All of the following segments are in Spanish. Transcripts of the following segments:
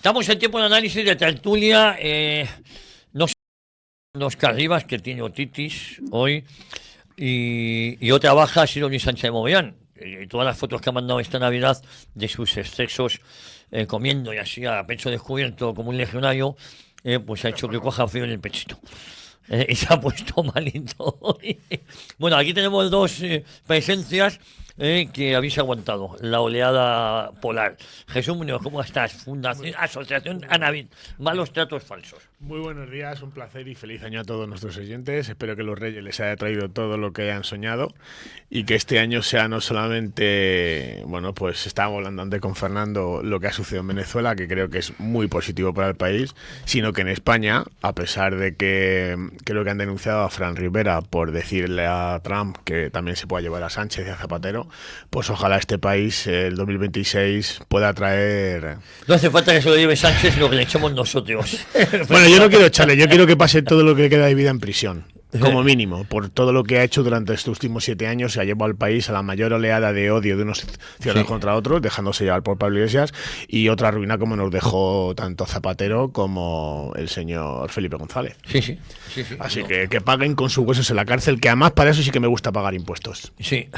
Estamos en tiempo de análisis de tertulia. No sé, Oscar Rivas, que tiene otitis hoy, y otra baja ha sido Luis Sánchez de Mogollón. Todas las fotos que ha mandado esta Navidad de sus excesos comiendo y así a pecho descubierto como un legionario, pues ha hecho que coja frío en el pechito. Y se ha puesto malito hoy. Bueno, aquí tenemos dos presencias que habéis aguantado la oleada polar. Jesús Muñoz, ¿cómo estás? Fundación, Asociación Anavid, malos tratos falsos. Muy buenos días, un placer y feliz año a todos nuestros oyentes. Espero que los Reyes les haya traído todo lo que hayan soñado y que este año sea no solamente, bueno, pues estábamos hablando antes con Fernando, lo que ha sucedido en Venezuela, que creo que es muy positivo para el país, sino que en España, a pesar de que creo que han denunciado a Fran Rivera por decirle a Trump que también se pueda llevar a Sánchez y a Zapatero, pues ojalá este país, el 2026, pueda traer... No hace falta que se lo lleve Sánchez, lo que le echamos nosotros. Bueno, yo no quiero echarle, yo quiero que pase todo lo que le queda de vida en prisión, como mínimo, por todo lo que ha hecho durante estos últimos 7 años. Se ha llevado al país a la mayor oleada de odio de unos ciudadanos contra otros, dejándose llevar por Pablo Iglesias, y otra ruina como nos dejó tanto Zapatero como el señor Felipe González. Sí. Así que paguen con sus huesos en la cárcel, que además para eso sí que me gusta pagar impuestos. Sí.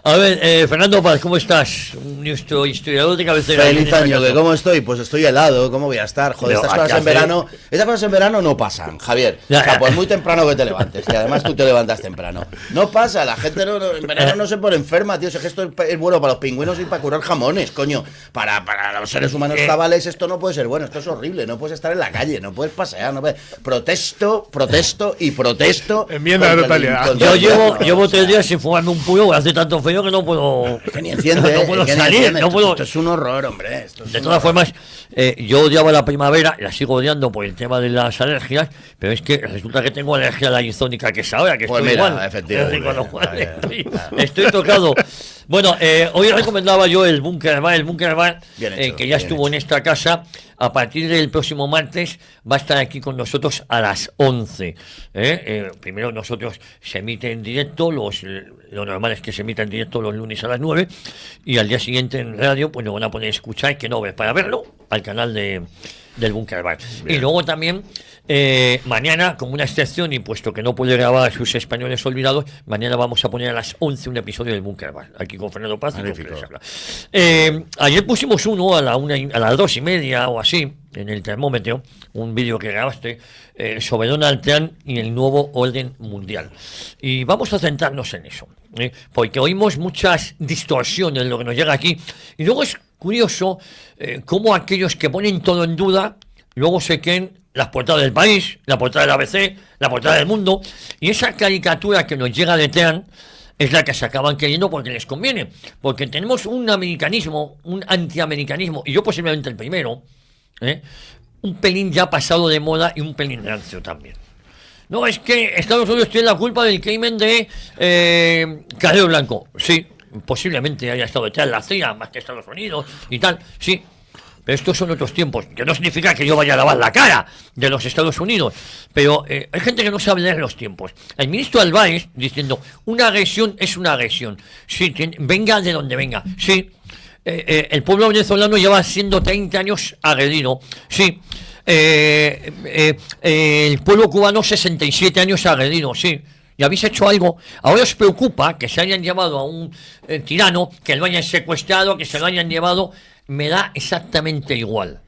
A ver, Fernando Paz, ¿cómo estás? Nuestro historiador de cabecera. Feliz año, que ¿cómo estoy? Pues estoy helado, ¿cómo voy a estar? Joder, estas cosas en verano no pasan, Javier. O sea, pues muy temprano que te levantes, y además tú te levantas temprano. No pasa, la gente en verano no se pone enferma, tío. Si es que esto es bueno para los pingüinos y para curar jamones, coño. Para los seres humanos cabales esto no puede ser bueno, esto es horrible. No puedes estar en la calle, no puedes pasear, no puedes... Protesto. Enmienda de totalidad. Yo llevo 3 días sin fumarme un puro, hace tanto frío que no puedo. Que ni enciende, no puedo salir, no puedo. Esto es un horror, hombre. De todas formas, yo odiaba la primavera, la sigo odiando por el tema de las alergias, pero es que resulta que tengo alergia a la isónica, que es ahora, que pues estoy mira, igual. Efectivamente. Estoy tocado. Bueno, hoy recomendaba yo el Búnker Bar, que ya estuvo en esta casa. A partir del próximo martes va a estar aquí con nosotros a las 11. Primero nosotros se emite en directo, lo normal es que se emita en directo los lunes a las 9, y al día siguiente en radio pues lo van a poder escuchar, que no ver, para verlo, al canal del Búnker Bar. Y luego también mañana, como una excepción, y puesto que no puede grabar sus españoles olvidados, mañana vamos a poner a las 11 un episodio del Búnker Bar, aquí con Fernando Paz. Ayer pusimos uno a las 2:30 o así, en el termómetro, un vídeo que grabaste sobre Donald Trump y el nuevo orden mundial. Y vamos a centrarnos en eso, porque oímos muchas distorsiones en lo que nos llega aquí, y luego es curioso cómo aquellos que ponen todo en duda, luego se creen las portadas del País, la portada del ABC, la portada del Mundo, y esa caricatura que nos llega de Trump es la que se acaban creyendo porque les conviene, porque tenemos un americanismo, un antiamericanismo, y yo posiblemente el primero, un pelín ya pasado de moda y un pelín rancio también. No, es que Estados Unidos tiene la culpa del crimen de Carrero Blanco. Sí, posiblemente haya estado detrás de la CIA más que Estados Unidos y tal, sí. Pero estos son otros tiempos, que no significa que yo vaya a lavar la cara de los Estados Unidos, pero hay gente que no sabe leer los tiempos. El ministro Álvarez diciendo, una agresión es una agresión, sí, venga de donde venga, sí, el pueblo venezolano lleva siendo 30 años agredido, sí, el pueblo cubano 67 años agredido, sí. ¿Y habéis hecho algo? Ahora os preocupa que se hayan llevado a un tirano, que lo hayan secuestrado, que se lo hayan llevado. Me da exactamente igual.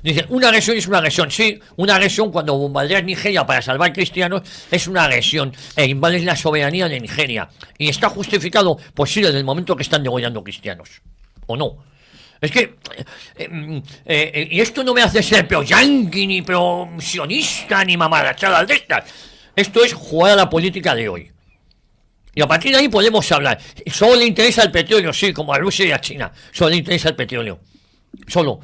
Dicen, una agresión es una agresión. Sí, una agresión cuando bombardeas Nigeria para salvar cristianos es una agresión e invades la soberanía de Nigeria. ¿Y está justificado? Pues sí, desde el momento que están degollando cristianos. ¿O no? Es que, y esto no me hace ser pro-yanqui, ni pro-sionista, ni mamarachadas de estas. Esto es jugar a la política de hoy. Y a partir de ahí podemos hablar. Solo le interesa el petróleo, sí, como a Rusia y a China. Solo le interesa el petróleo. Solo.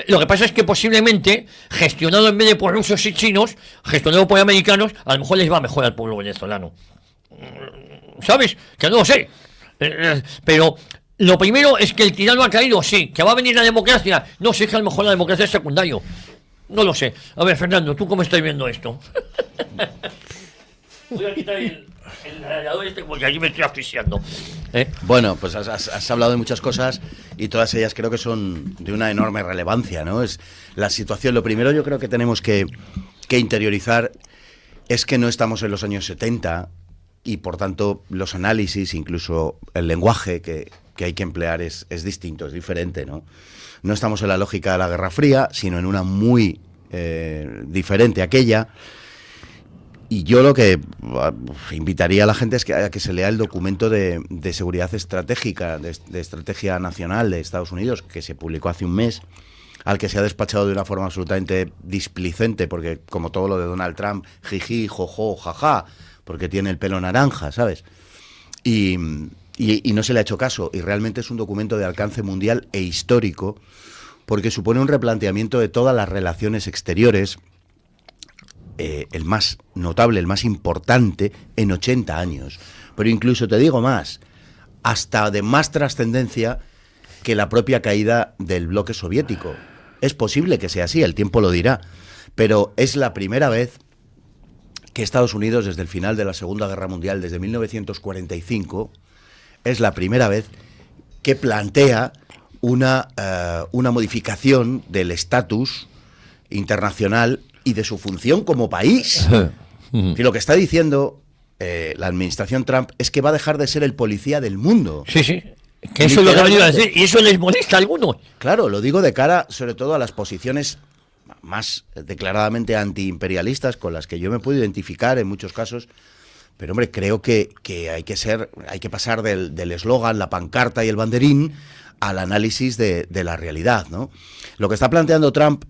Lo que pasa es que posiblemente, gestionado en vez de por rusos y chinos, gestionado por americanos, a lo mejor les va mejor al pueblo venezolano. ¿Sabes? Que no lo sé. Pero lo primero es que el tirano ha caído, sí. Que va a venir la democracia. No sé, que a lo mejor la democracia es secundario. No lo sé. A ver, Fernando, ¿tú cómo estás viendo esto? Voy a quitar el... el radiador porque allí me estoy asfixiando. Bueno, pues has hablado de muchas cosas y todas ellas creo que son de una enorme relevancia, ¿no? Es la situación. Lo primero yo creo que tenemos que interiorizar es que no estamos en los años 70 y por tanto los análisis, incluso el lenguaje que hay que emplear es distinto, es diferente, ¿no? No estamos en la lógica de la Guerra Fría, sino en una muy diferente aquella. Y yo lo que invitaría a la gente es a que se lea el documento de seguridad estratégica, de estrategia nacional de Estados Unidos, que se publicó hace un mes, al que se ha despachado de una forma absolutamente displicente, porque como todo lo de Donald Trump, jiji, jojo, jaja, porque tiene el pelo naranja, ¿sabes? Y no se le ha hecho caso, y realmente es un documento de alcance mundial e histórico, porque supone un replanteamiento de todas las relaciones exteriores, el más notable, el más importante en 80 años. Pero incluso te digo más, hasta de más trascendencia que la propia caída del bloque soviético. Es posible que sea así, el tiempo lo dirá, pero es la primera vez que Estados Unidos, desde el final de la Segunda Guerra Mundial, desde 1945, es la primera vez que plantea una modificación del estatus internacional y de su función como país. Y lo que está diciendo la administración Trump es que va a dejar de ser el policía del mundo. Sí, sí. Que eso es lo que ha venido a decir, y eso les molesta a algunos. Claro, lo digo de cara, sobre todo, a las posiciones más declaradamente antiimperialistas con las que yo me puedo identificar en muchos casos. Pero, hombre, creo que hay que pasar del eslogan, la pancarta y el banderín al análisis de la realidad, ¿no? Lo que está planteando Trump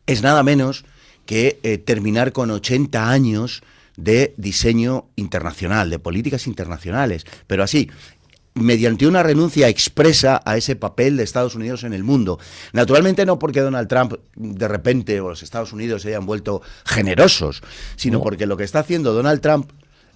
es nada menos que terminar con 80 años de diseño internacional, de políticas internacionales, pero así, mediante una renuncia expresa a ese papel de Estados Unidos en el mundo. Naturalmente no porque Donald Trump de repente o los Estados Unidos se hayan vuelto generosos, sino porque lo que está haciendo Donald Trump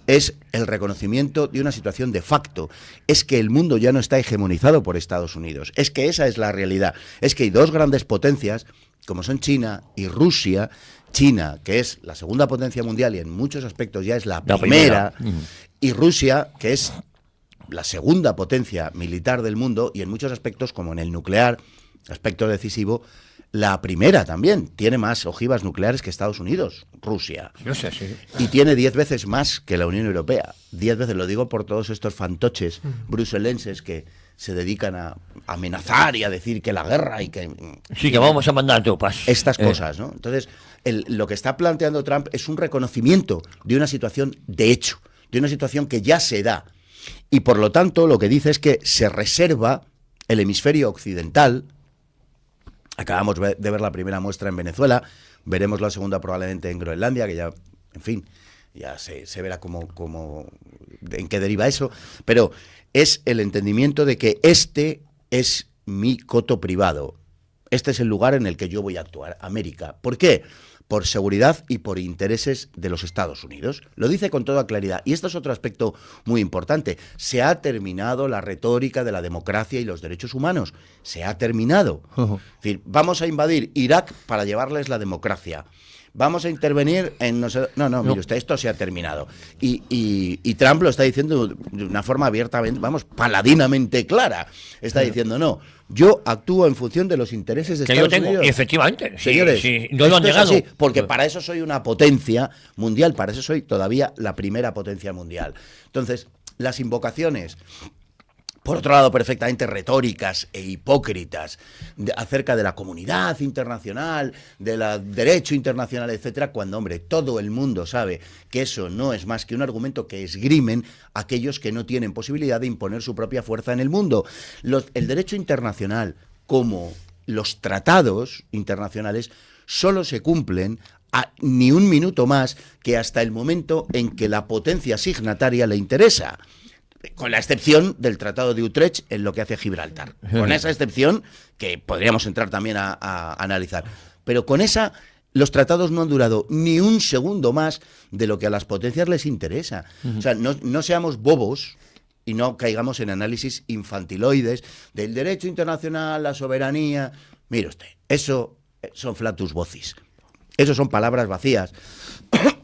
es el reconocimiento de una situación de facto. Es que el mundo ya no está hegemonizado por Estados Unidos. Es que esa es la realidad. Es que hay dos grandes potencias, como son China y Rusia. China, que es la segunda potencia mundial y en muchos aspectos ya es la primera. Y Rusia, que es la segunda potencia militar del mundo y en muchos aspectos, como en el nuclear, aspecto decisivo, la primera también. Tiene más ojivas nucleares que Estados Unidos, Rusia. Yo sé, sí. Y tiene 10 veces más que la Unión Europea. 10 veces, lo digo por todos estos fantoches bruselenses que se dedican a amenazar y a decir que la guerra y que... Sí, que vamos a mandar tropas. Estas cosas, ¿no? Entonces, lo que está planteando Trump es un reconocimiento de una situación de hecho, de una situación que ya se da. Y por lo tanto, lo que dice es que se reserva el hemisferio occidental. Acabamos de ver la primera muestra en Venezuela, veremos la segunda probablemente en Groenlandia, que ya, en fin, ya se verá en qué deriva eso, pero es el entendimiento de que este es mi coto privado, este es el lugar en el que yo voy a actuar, América. ¿Por qué? Por seguridad y por intereses de los Estados Unidos. Lo dice con toda claridad. Y esto es otro aspecto muy importante. Se ha terminado la retórica de la democracia y los derechos humanos. Se ha terminado. Es decir, vamos a invadir Irak para llevarles la democracia. Vamos a intervenir en... No, mire usted, esto se ha terminado. Y Trump lo está diciendo de una forma abiertamente, paladinamente clara. Está diciendo, no, yo actúo en función de los intereses de Estados Unidos. Y efectivamente, señores, sí, no lo han negado. Así, porque para eso soy una potencia mundial, para eso soy todavía la primera potencia mundial. Entonces, las invocaciones, por otro lado, perfectamente retóricas e hipócritas acerca de la comunidad internacional, del derecho internacional, etcétera, cuando, hombre, todo el mundo sabe que eso no es más que un argumento que esgrimen aquellos que no tienen posibilidad de imponer su propia fuerza en el mundo. El derecho internacional, como los tratados internacionales, solo se cumplen ni un minuto más que hasta el momento en que la potencia signataria le interesa. Con la excepción del Tratado de Utrecht en lo que hace Gibraltar. Con esa excepción, que podríamos entrar también a analizar. Pero con esa, los tratados no han durado ni un segundo más de lo que a las potencias les interesa. O sea, no seamos bobos y no caigamos en análisis infantiloides del derecho internacional, la soberanía. Mire usted, eso son flatus vocis. Eso son palabras vacías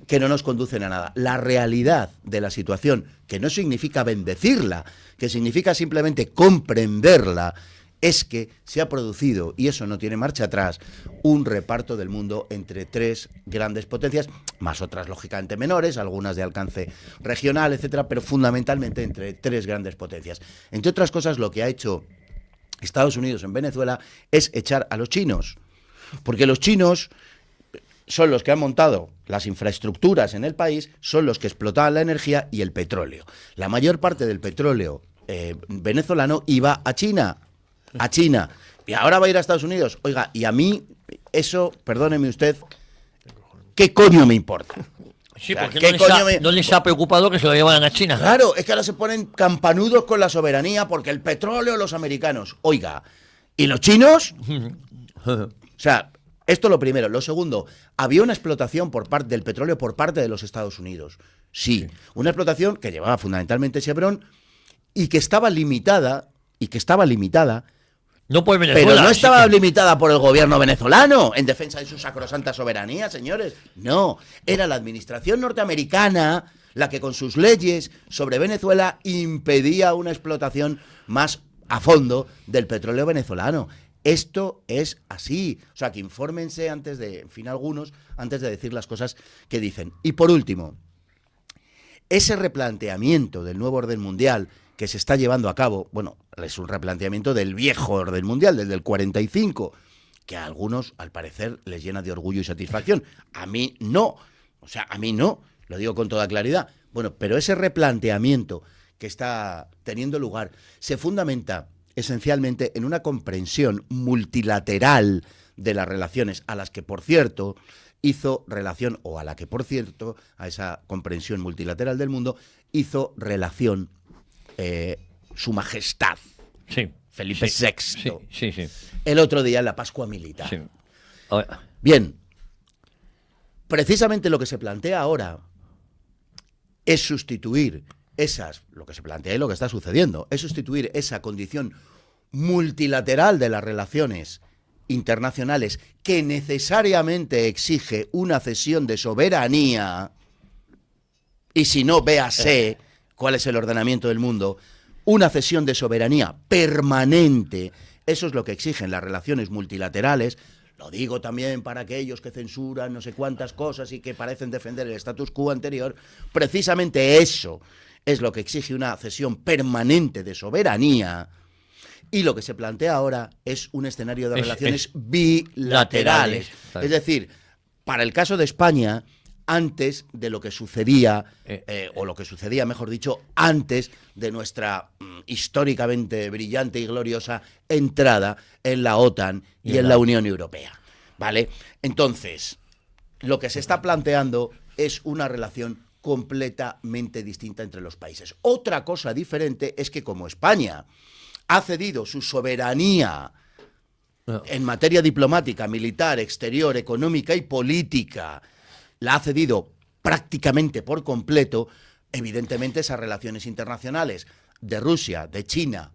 que no nos conducen a nada. La realidad de la situación, que no significa bendecirla, que significa simplemente comprenderla, es que se ha producido, y eso no tiene marcha atrás, un reparto del mundo entre 3 grandes potencias, más otras lógicamente menores, algunas de alcance regional, etcétera, pero fundamentalmente entre 3 grandes potencias. Entre otras cosas, lo que ha hecho Estados Unidos en Venezuela es echar a los chinos, porque los chinos son los que han montado las infraestructuras en el país, son los que explotaban la energía y el petróleo. La mayor parte del petróleo venezolano iba a China, y ahora va a ir a Estados Unidos. Oiga, y a mí eso, perdóneme usted, ¿qué coño me importa? Sí, porque no les ha preocupado que se lo llevaran a China. Claro, es que ahora se ponen campanudos con la soberanía porque el petróleo, los americanos. Oiga, ¿y los chinos? O sea, esto lo primero. Lo segundo, había una explotación del petróleo por parte de los Estados Unidos. Sí, una explotación que llevaba fundamentalmente Chevron y que estaba limitada, no por Venezuela, pero no estaba limitada por el gobierno venezolano en defensa de su sacrosanta soberanía, señores. No, era la administración norteamericana la que con sus leyes sobre Venezuela impedía una explotación más a fondo del petróleo venezolano. Esto es así. O sea, que infórmense antes de decir las cosas que dicen. Y por último, ese replanteamiento del nuevo orden mundial que se está llevando a cabo, bueno, es un replanteamiento del viejo orden mundial, desde el 45, que a algunos, al parecer, les llena de orgullo y satisfacción. A mí no. O sea, a mí no. Lo digo con toda claridad. Bueno, pero ese replanteamiento que está teniendo lugar se fundamenta esencialmente en una comprensión multilateral de las relaciones, a las que, por cierto, a esa comprensión multilateral del mundo, hizo relación Su Majestad, sí, Felipe VI, sí. el otro día en la Pascua Militar. Sí. Bien, precisamente lo que se plantea ahora es sustituir lo que se plantea y lo que está sucediendo, es sustituir esa condición multilateral de las relaciones internacionales que necesariamente exige una cesión de soberanía, y si no, véase cuál es el ordenamiento del mundo, una cesión de soberanía permanente. Eso es lo que exigen las relaciones multilaterales. Lo digo también para aquellos que censuran no sé cuántas cosas y que parecen defender el status quo anterior. Precisamente eso es lo que exige una cesión permanente de soberanía. Y lo que se plantea ahora es un escenario de relaciones bilaterales. Es decir, para el caso de España, antes de lo que sucedía, o lo que sucedía, mejor dicho, antes de nuestra históricamente brillante y gloriosa entrada en la OTAN y en la Unión Europea. ¿Vale? Entonces, lo que se está planteando es una relación completamente distinta entre los países. Otra cosa diferente es que, como España ha cedido su soberanía en materia diplomática, militar, exterior, económica y política, la ha cedido prácticamente por completo, evidentemente esas relaciones internacionales de Rusia, de China,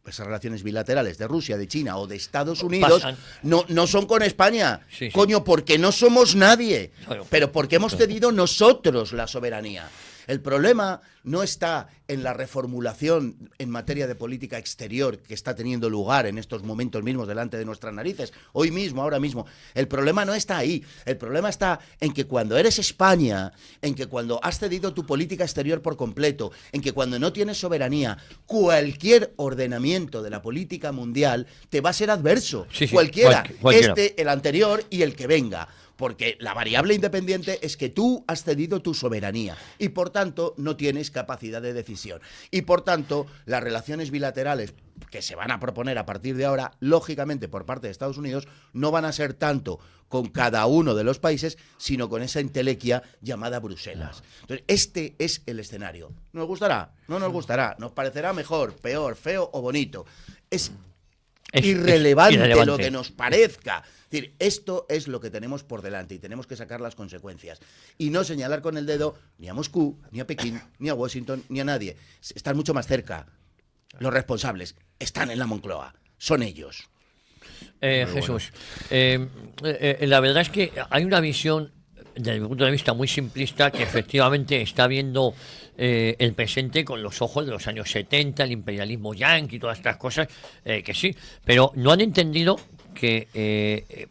esas relaciones bilaterales de Rusia, de China o de Estados Unidos no son con España. Sí. Coño, porque no somos nadie, pero porque hemos cedido nosotros la soberanía. El problema no está en la reformulación en materia de política exterior que está teniendo lugar en estos momentos mismos delante de nuestras narices, hoy mismo, ahora mismo. El problema no está ahí. El problema está en que cuando eres España, en que cuando has cedido tu política exterior por completo, en que cuando no tienes soberanía, cualquier ordenamiento de la política mundial te va a ser adverso. Sí, cualquiera. El anterior y el que venga. Porque la variable independiente es que tú has cedido tu soberanía y, por tanto, no tienes capacidad de decisión. Y, por tanto, las relaciones bilaterales que se van a proponer a partir de ahora, lógicamente, por parte de Estados Unidos, no van a ser tanto con cada uno de los países, sino con esa entelequia llamada Bruselas. Entonces, este es el escenario. ¿Nos gustará? No nos gustará. ¿Nos parecerá mejor, peor, feo o bonito? Es irrelevante lo que nos parezca. Es decir, esto es lo que tenemos por delante y tenemos que sacar las consecuencias. Y no señalar con el dedo ni a Moscú, ni a Pekín, ni a Washington, ni a nadie. Están mucho más cerca. Los responsables están en la Moncloa. Son ellos. Jesús, la verdad es que hay una visión desde mi punto de vista muy simplista, que efectivamente está viendo el presente con los ojos de los años 70, el imperialismo yanqui, todas estas cosas, que sí, pero no han entendido que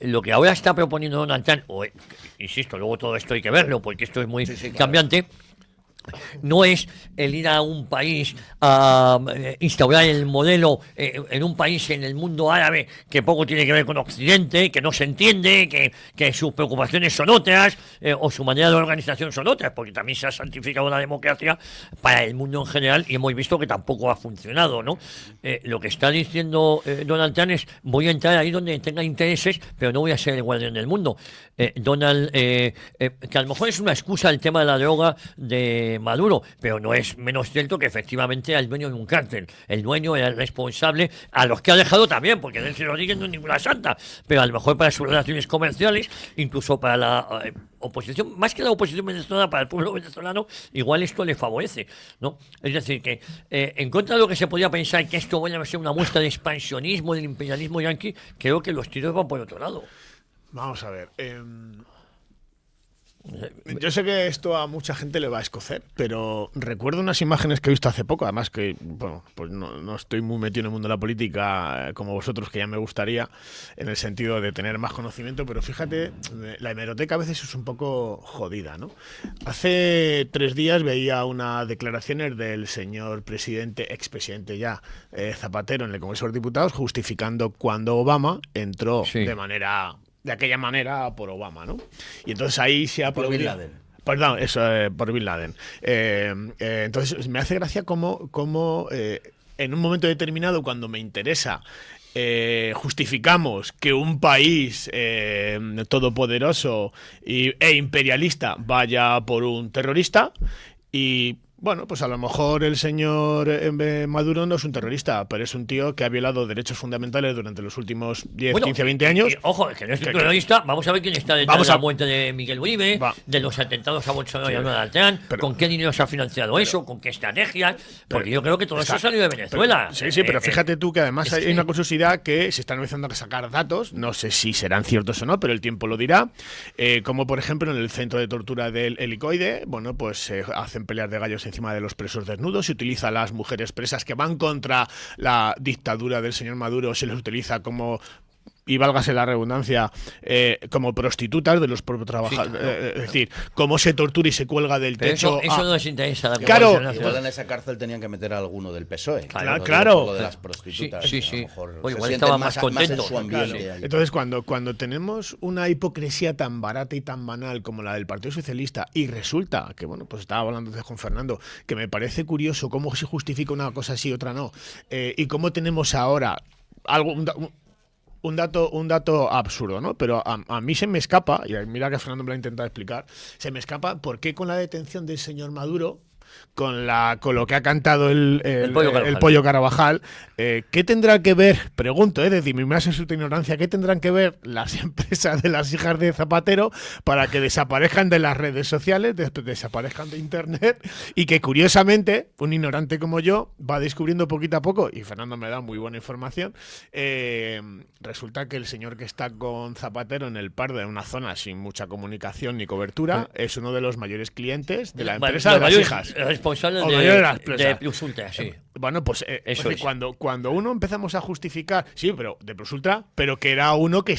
lo que ahora está proponiendo Donald Trump, insisto, luego todo esto hay que verlo, porque esto es muy cambiante, no es el ir a un país a instaurar el modelo en un país en el mundo árabe que poco tiene que ver con Occidente, que no se entiende, que sus preocupaciones son otras, o su manera de organización son otras, porque también se ha santificado la democracia para el mundo en general y hemos visto que tampoco ha funcionado, ¿no? Lo que está diciendo Donald Trump es: voy a entrar ahí donde tenga intereses, pero no voy a ser el guardián del mundo. Donald, que a lo mejor es una excusa el tema de la droga de Maduro, pero no es menos cierto que efectivamente era el dueño de un cártel. El dueño era el responsable, a los que ha dejado también, porque Delcy Rodríguez no es ninguna santa, pero a lo mejor para sus relaciones comerciales, incluso para la oposición, más que la oposición venezolana, para el pueblo venezolano, igual esto le favorece, ¿no? Es decir, que en contra de lo que se podía pensar que esto vaya a ser una muestra de expansionismo del imperialismo yanqui, creo que los tiros van por otro lado. Vamos a ver. Yo sé que esto a mucha gente le va a escocer, pero recuerdo unas imágenes que he visto hace poco, además que, bueno, pues no estoy muy metido en el mundo de la política como vosotros, que ya me gustaría, en el sentido de tener más conocimiento, pero fíjate, la hemeroteca a veces es un poco jodida, ¿no? Hace 3 días veía unas declaraciones del señor presidente, expresidente ya, Zapatero, en el Congreso de los Diputados, justificando cuando Obama entró de aquella manera por Obama, ¿no? Y entonces ahí se ha por Bin Laden. Perdón, eso, por Bin Laden. Entonces me hace gracia cómo en un momento determinado, cuando me interesa, justificamos que un país todopoderoso e imperialista vaya por un terrorista y... Bueno, pues a lo mejor el señor Maduro no es un terrorista, pero es un tío que ha violado derechos fundamentales durante los últimos 10, 15, 20 años. Ojo, que no es un terrorista. Vamos a ver quién está detrás de la muerte de Miguel Uribe, de los atentados a Bolsonaro y a Donald Trump, con qué dinero se ha financiado eso, con qué estrategias, porque yo creo que todo eso ha salido de Venezuela. Pero fíjate tú que además hay una curiosidad que se están empezando a sacar datos, no sé si serán ciertos o no, pero el tiempo lo dirá, como por ejemplo en el centro de tortura del Helicoide, bueno, pues se hacen peleas de gallos encima de los presos desnudos, se utiliza a las mujeres presas que van contra la dictadura del señor Maduro, se les utiliza como, y válgase la redundancia, como prostitutas de los propios trabajadores. Es decir, cómo se tortura y se cuelga del techo. Eso no les interesa. Claro, igual en esa cárcel tenían que meter a alguno del PSOE. Claro. Lo de las prostitutas. Sí. Igual estaban más contentos. Entonces, cuando tenemos una hipocresía tan barata y tan banal como la del Partido Socialista, y resulta que, bueno, pues estaba hablando de Juan Fernando, que me parece curioso cómo se justifica una cosa así y otra no, y cómo tenemos ahora un dato absurdo, ¿no? Pero a mí se me escapa, y mira que Fernando me lo ha intentado explicar, se me escapa por qué con la detención del señor Maduro, con lo que ha cantado el Pollo Carabajal, ¿qué tendrá que ver, pregunto, decir, mi más absoluta ignorancia, qué tendrán que ver las empresas de las hijas de Zapatero para que desaparezcan de las redes sociales, desaparezcan de internet, y que curiosamente, un ignorante como yo, va descubriendo poquito a poco, y Fernando me da muy buena información, resulta que el señor que está con Zapatero en el Pardo, en una zona sin mucha comunicación ni cobertura, es uno de los mayores clientes de la empresa de las hijas. Responsable de Plus Ultra, sí. Bueno, pues cuando uno empezamos a justificar, sí, pero de Plus Ultra, pero que era uno que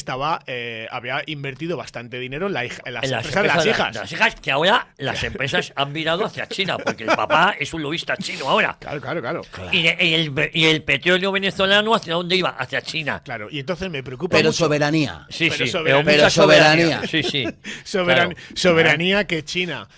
había invertido bastante dinero en las empresas de las hijas. Las hijas, que ahora las empresas han virado hacia China, porque el papá es un lobista chino ahora. Claro. Y el petróleo venezolano, ¿hacia dónde iba? Hacia China. Claro, y entonces me preocupa pero mucho. Soberanía. Sí, pero soberanía. Sí. Soberanía que China,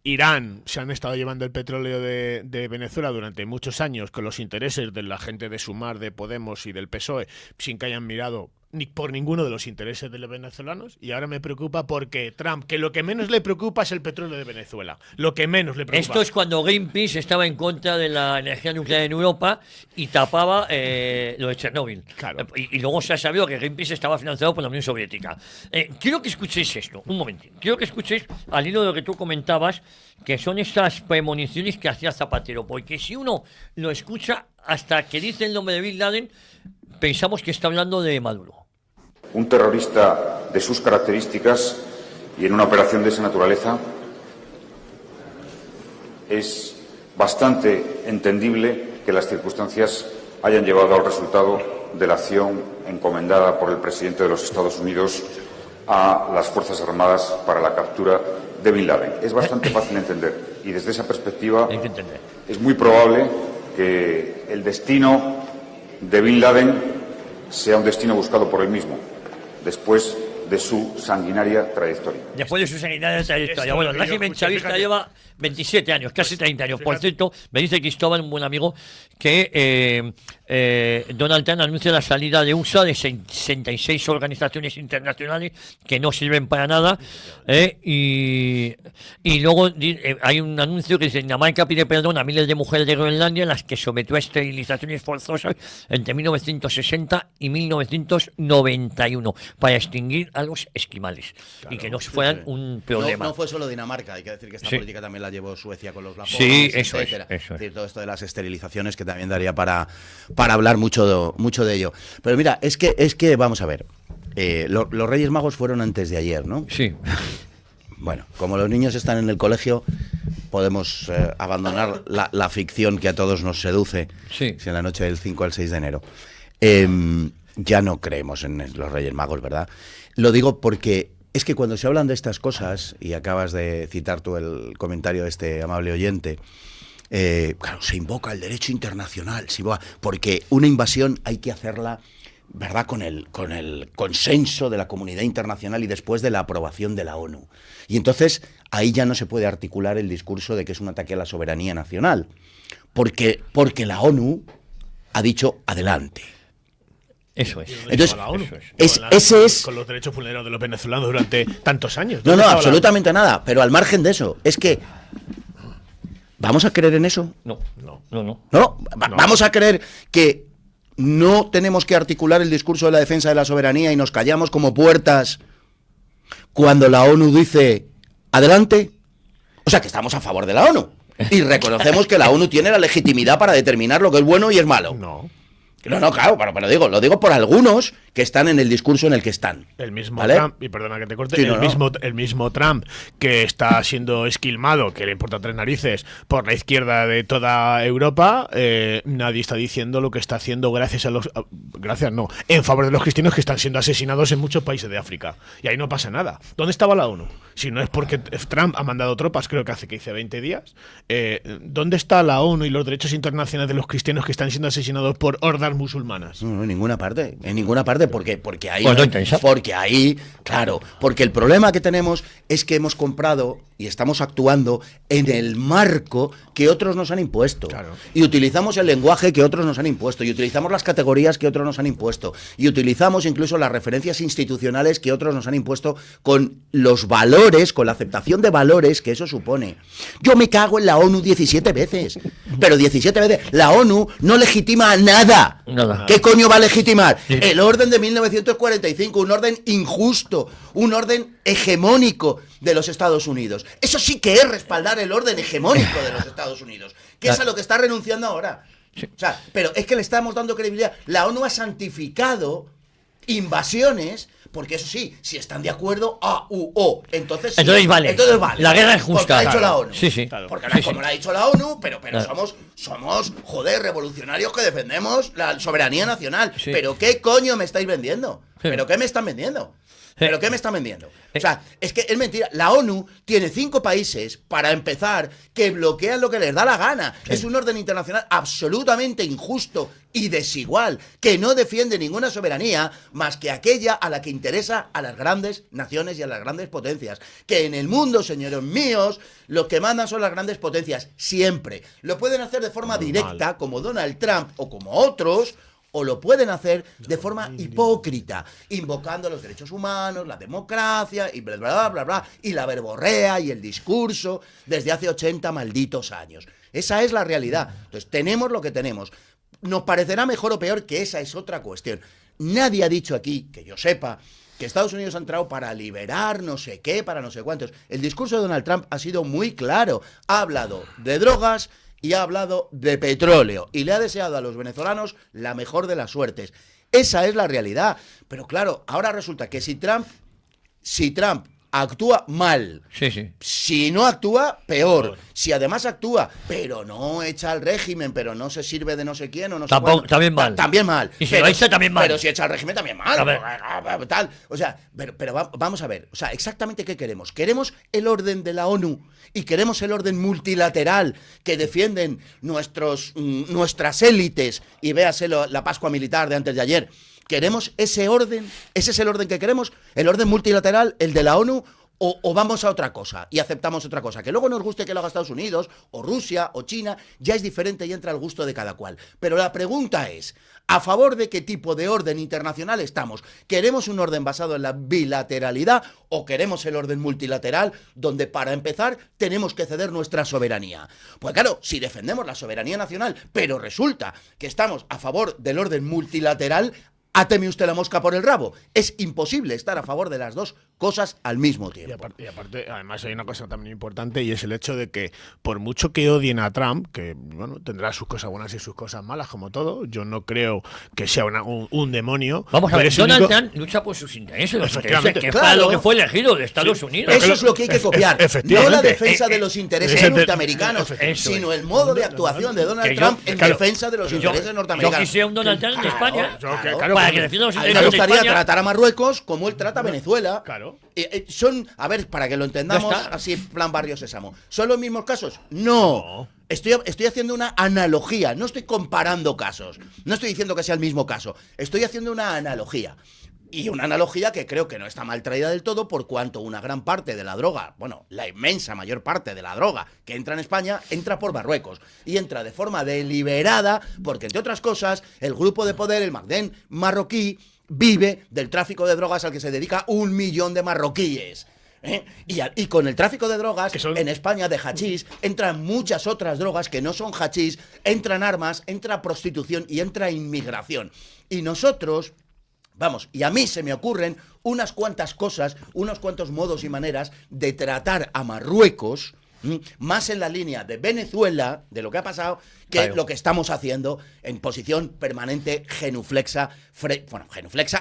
Irán se han estado llevando el petróleo de Venezuela durante muchos años con los intereses de la gente de Sumar, de Podemos y del PSOE, sin que hayan mirado ni por ninguno de los intereses de los venezolanos, y ahora me preocupa porque Trump, que lo que menos le preocupa es el petróleo de Venezuela, lo que menos le preocupa. Esto es cuando Greenpeace estaba en contra de la energía nuclear en Europa y tapaba lo de Chernóbil. Claro. Y luego se ha sabido que Greenpeace estaba financiado por la Unión Soviética. Quiero que escuchéis esto, un momentín. Quiero que escuchéis al hilo de lo que tú comentabas, que son estas premoniciones que hacía Zapatero, porque si uno lo escucha hasta que dice el nombre de Bin Laden, pensamos que está hablando de Maduro. Un terrorista de sus características Y en una operación de esa naturaleza es bastante entendible que las circunstancias hayan llevado al resultado de la acción encomendada por el presidente de los Estados Unidos a las Fuerzas Armadas para la captura de Bin Laden. Es bastante fácil de entender y desde esa perspectiva es muy probable que el destino de Bin Laden sea un destino buscado por él mismo, después de su sanguinaria trayectoria. Después de su sanguinaria trayectoria. Bueno, el régimen chavista lleva 27 años, casi 30 años. Por cierto, me dice Cristóbal, un buen amigo, que Donald Trump anuncia la salida de USA de 66 organizaciones internacionales que no sirven para nada. Y luego hay un anuncio que dice: Dinamarca pide perdón a miles de mujeres de Groenlandia en las que sometió a esterilizaciones forzosas entre 1960 y 1991 para extinguir a los esquimales, claro, y que no fueran un problema. No fue solo Dinamarca, hay que decir que esta política también la llevó Suecia con los lapones, etcétera. Es decir, todo esto de las esterilizaciones, que también daría para hablar mucho de ello. Pero mira, es que vamos a ver, los Reyes Magos fueron antes de ayer, ¿no? Sí. Bueno, como los niños están en el colegio, podemos abandonar la ficción que a todos nos seduce, sí, si en la noche del 5 al 6 de enero. Ya no creemos en los Reyes Magos, ¿verdad? Lo digo porque es que cuando se hablan de estas cosas, y acabas de citar tú el comentario de este amable oyente, claro, se invoca el derecho internacional, porque una invasión hay que hacerla, ¿verdad?, con el consenso de la comunidad internacional y después de la aprobación de la ONU. Y entonces ahí ya no se puede articular el discurso de que es un ataque a la soberanía nacional, porque la ONU ha dicho adelante. Eso es. Entonces, la ONU? Ese es... Con los derechos vulnerados de los venezolanos durante tantos años. No, absolutamente nada. Pero al margen de eso, es que... ¿Vamos a creer en eso? No. ¿Vamos a creer que no tenemos que articular el discurso de la defensa de la soberanía y nos callamos como puertas cuando la ONU dice adelante? O sea, que estamos a favor de la ONU. Y reconocemos que la ONU tiene la legitimidad para determinar lo que es bueno y es malo. No, claro, pero lo digo por algunos que están en el discurso en el que están. El mismo ¿vale? Trump, y perdona que te corte, Sí, el mismo Trump que está siendo esquilmado, que le importa tres narices, por la izquierda de toda Europa, nadie está diciendo lo que está haciendo en favor de los cristianos que están siendo asesinados en muchos países de África. Y ahí no pasa nada. ¿Dónde estaba la ONU? Si no es porque Trump ha mandado tropas, creo que hace 20 días. ¿Dónde está la ONU y los derechos internacionales de los cristianos que están siendo asesinados por hordas musulmanas? No, en ninguna parte, porque el problema que tenemos es que hemos comprado y estamos actuando en el marco que otros nos han impuesto. Claro. Y utilizamos el lenguaje que otros nos han impuesto, y utilizamos las categorías que otros nos han impuesto, y utilizamos incluso las referencias institucionales que otros nos han impuesto, con los valores, con la aceptación de valores que eso supone. Yo me cago en la ONU 17 veces, pero 17 veces. La ONU no legitima nada. ¿Qué coño va a legitimar? Sí. El orden de 1945, un orden injusto, un orden hegemónico de los Estados Unidos. Eso sí que es respaldar el orden hegemónico de los Estados Unidos, que es a lo que está renunciando ahora. Sí. O sea, pero es que le estamos dando credibilidad. La ONU ha santificado invasiones, porque eso sí, si están de acuerdo, entonces sí, entonces vale. La guerra es justa. Porque ha dicho la ONU. Sí. Porque Sí. como lo ha dicho la ONU, pero somos, joder, revolucionarios que defendemos la soberanía nacional. Sí. ¿Pero qué coño me estáis vendiendo? Sí. ¿Pero qué me están vendiendo? O sea, es que es mentira. La ONU tiene 5 países, para empezar, que bloquean lo que les da la gana. Sí. Es un orden internacional absolutamente injusto y desigual, que no defiende ninguna soberanía más que aquella a la que interesa a las grandes naciones y a las grandes potencias. Que en el mundo, señores míos, los que mandan son las grandes potencias, siempre. Lo pueden hacer de forma directa, como Donald Trump o como otros, o lo pueden hacer de forma hipócrita, invocando los derechos humanos, la democracia y bla, bla, bla, bla, y la verborrea y el discurso desde hace 80 malditos años. Esa es la realidad. Entonces, tenemos lo que tenemos. Nos parecerá mejor o peor, que esa es otra cuestión. Nadie ha dicho aquí, que yo sepa, que Estados Unidos ha entrado para liberar no sé qué, para no sé cuántos. El discurso de Donald Trump ha sido muy claro. Ha hablado de drogas y ha hablado de petróleo, y le ha deseado a los venezolanos la mejor de las suertes. Esa es la realidad. Pero claro, ahora resulta que si Trump actúa mal. Sí, sí. Si no actúa, peor. Si además actúa, pero no echa al régimen, pero no se sirve de no sé quién o no sé Tampoco, cuándo, también mal. También mal. Y si lo echa, también mal. Pero si echa al régimen, también mal. A ver. Tal. O sea, pero vamos a ver. O sea, exactamente qué queremos. Queremos el orden de la ONU y queremos el orden multilateral que defienden nuestras élites. Y véase la Pascua Militar de antes de ayer. ¿Queremos ese orden? ¿Ese es el orden que queremos? ¿El orden multilateral? ¿El de la ONU? ¿O vamos a otra cosa y aceptamos otra cosa? Que luego nos guste que lo haga Estados Unidos, o Rusia, o China, ya es diferente y entra al gusto de cada cual. Pero la pregunta es, ¿a favor de qué tipo de orden internacional estamos? ¿Queremos un orden basado en la bilateralidad o queremos el orden multilateral donde, para empezar, tenemos que ceder nuestra soberanía? Pues claro, si defendemos la soberanía nacional, pero resulta que estamos a favor del orden multilateral, áteme usted la mosca por el rabo. Es imposible estar a favor de las dos cosas al mismo tiempo. Y aparte, además hay una cosa también importante y es el hecho de que por mucho que odien a Trump, que bueno, tendrá sus cosas buenas y sus cosas malas como todo, yo no creo que sea un demonio. Vamos a ver, Donald Trump lucha por sus intereses, que es para lo que fue elegido de Estados Unidos. Eso es lo que hay que copiar. No la defensa de los intereses norteamericanos, sino el modo de actuación de Donald Trump en defensa de los intereses norteamericanos. Yo quisiera un Donald Trump en España para que defienda los intereses de España. A mí me gustaría tratar a Marruecos como él trata a Venezuela. Claro. Son, a ver, para que lo entendamos así, plan Barrio Sésamo, ¿son los mismos casos? No. Estoy haciendo una analogía, no estoy comparando casos, no estoy diciendo que sea el mismo caso, estoy haciendo una analogía. Y una analogía que creo que no está mal traída del todo, por cuanto una gran parte de la droga, bueno, la inmensa mayor parte de la droga que entra en España, entra por Marruecos. Y entra de forma deliberada, porque entre otras cosas, el grupo de poder, el Magdén marroquí, vive del tráfico de drogas al que se dedica 1 millón de marroquíes. Y con el tráfico de drogas en España, de hachís, entran muchas otras drogas que no son hachís, entran armas, entra prostitución y entra inmigración. Y nosotros, vamos, y a mí se me ocurren unas cuantas cosas, unos cuantos modos y maneras de tratar a Marruecos más en la línea de Venezuela, de lo que ha pasado, que lo que estamos haciendo en posición permanente genuflexa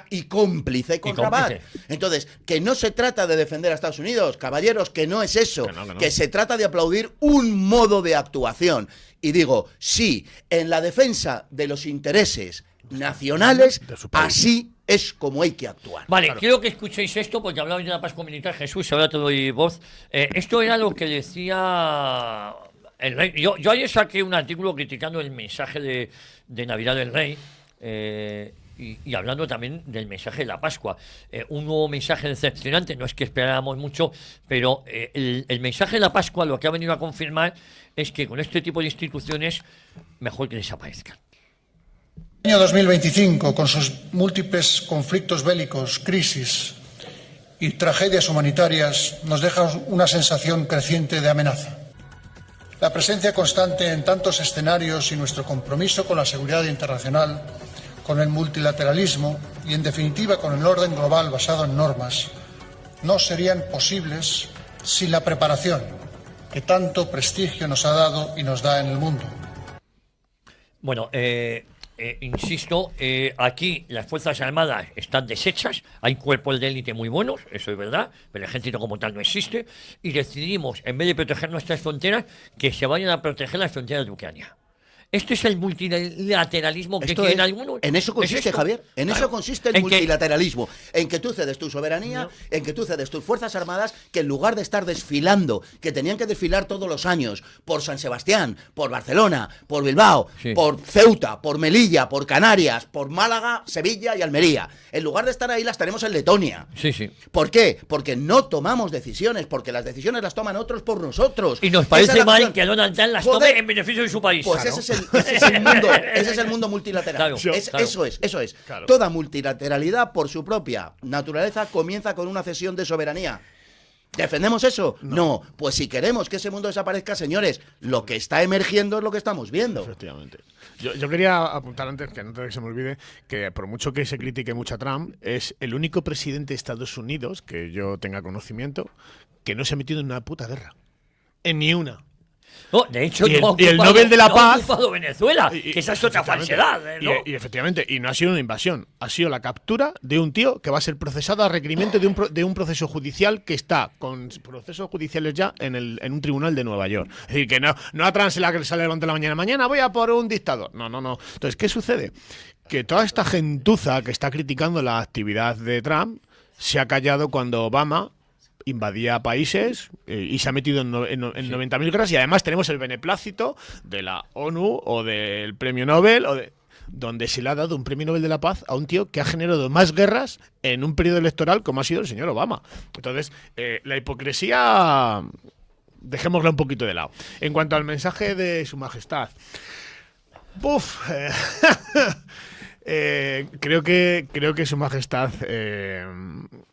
y cómplice con Rabat. Entonces, que no se trata de defender a Estados Unidos, caballeros, que no es eso, que se trata de aplaudir un modo de actuación. Y digo, sí, en la defensa de los intereses nacionales, así es como hay que actuar. Vale, quiero que escuchéis esto, porque hablabais de la Pascua Militar. Jesús, ahora te doy voz. Esto era lo que decía el rey. Yo ayer saqué un artículo criticando el mensaje de Navidad del Rey, y hablando también del mensaje de la Pascua. Un nuevo mensaje decepcionante, no es que esperáramos mucho, pero el mensaje de la Pascua lo que ha venido a confirmar es que con este tipo de instituciones mejor que desaparezcan. El año 2025, con sus múltiples conflictos bélicos, crisis y tragedias humanitarias, nos deja una sensación creciente de amenaza. La presencia constante en tantos escenarios y nuestro compromiso con la seguridad internacional, con el multilateralismo y, en definitiva, con el orden global basado en normas, no serían posibles sin la preparación que tanto prestigio nos ha dado y nos da en el mundo. Bueno, insisto, aquí las Fuerzas Armadas están deshechas, hay cuerpos de élite muy buenos, eso es verdad, pero el ejército como tal no existe, y decidimos, en vez de proteger nuestras fronteras, que se vayan a proteger las fronteras de Ucrania. Esto es el multilateralismo que tienen algunos. En eso consiste, Javier. En eso consiste el multilateralismo. En que tú cedes tu soberanía, en que tú cedes tus fuerzas armadas, que en lugar de estar desfilando, que tenían que desfilar todos los años por San Sebastián, por Barcelona, por Bilbao, por Ceuta, por Melilla, por Canarias, por Málaga, Sevilla y Almería. En lugar de estar ahí, las tenemos en Letonia. ¿Por qué? Porque no tomamos decisiones, porque las decisiones las toman otros por nosotros. Y nos parece mal que Donald Trump las tome en beneficio de su país. Pues ese es el mundo multilateral. Eso es. Claro. Toda multilateralidad, por su propia naturaleza, comienza con una cesión de soberanía. ¿Defendemos eso? No. Pues si queremos que ese mundo desaparezca, señores, lo que está emergiendo es lo que estamos viendo. Efectivamente. Yo quería apuntar antes, que no te se me olvide, que por mucho que se critique mucho a Trump, es el único presidente de Estados Unidos, que yo tenga conocimiento, que no se ha metido en una puta guerra. En ni una. No, de hecho, y el Nobel de la Paz ha ocupado Venezuela, que esa es otra falsedad, ¿no? Y efectivamente, y no ha sido una invasión, ha sido la captura de un tío que va a ser procesado a requerimiento de un proceso judicial que está con procesos judiciales ya en un tribunal de Nueva York. Es decir, que no a Trump se le levanta la mañana voy a por un dictador. No. Entonces, ¿qué sucede? Que toda esta gentuza que está criticando la actividad de Trump se ha callado cuando Obama invadía países y se ha metido en 90.000 guerras, y además tenemos el beneplácito de la ONU o del premio Nobel donde se le ha dado un premio Nobel de la Paz a un tío que ha generado más guerras en un periodo electoral como ha sido el señor Obama. Entonces, la hipocresía dejémosla un poquito de lado. En cuanto al mensaje de Su Majestad, creo que Su Majestad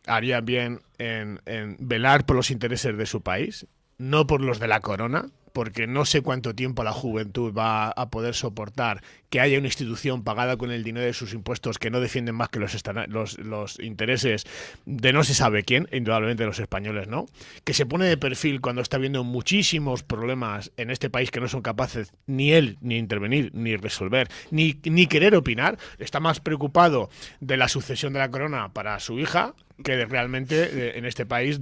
haría bien en velar por los intereses de su país, no por los de la corona, porque no sé cuánto tiempo la juventud va a poder soportar que haya una institución pagada con el dinero de sus impuestos que no defienden más que los intereses de no se sabe quién, indudablemente los españoles, ¿no? Que se pone de perfil cuando está habiendo muchísimos problemas en este país que no son capaces ni él ni intervenir, ni resolver, ni querer opinar. Está más preocupado de la sucesión de la corona para su hija que realmente en este país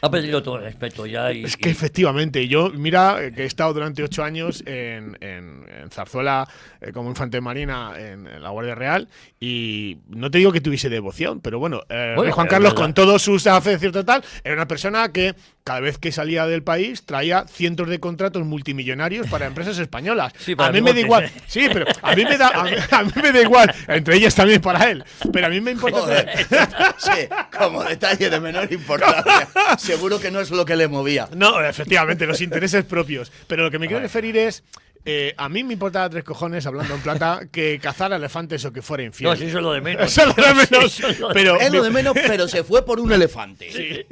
ha perdido todo el respeto ya. Es que efectivamente, yo, mira, que he estado durante 8 años en Zarzuela como infante de marina en la Guardia Real, y no te digo que tuviese devoción, pero bueno, Juan Carlos, con todos sus afecciones total, era una persona que cada vez que salía del país traía cientos de contratos multimillonarios para empresas españolas. Sí, a mí me da igual. Sí, pero a mí me da igual, entre ellas también para él. Pero a mí me importa. Sí, como detalle de menor importancia. Seguro que no es lo que le movía. No, efectivamente, los intereses propios. Pero lo que me quiero referir es, a mí me importaba 3 cojones, hablando en plata, que cazar elefantes o que fuera infiel. No, eso es lo de menos. Eso es lo de menos. Pero es lo de menos, pero se fue por un elefante. Sí.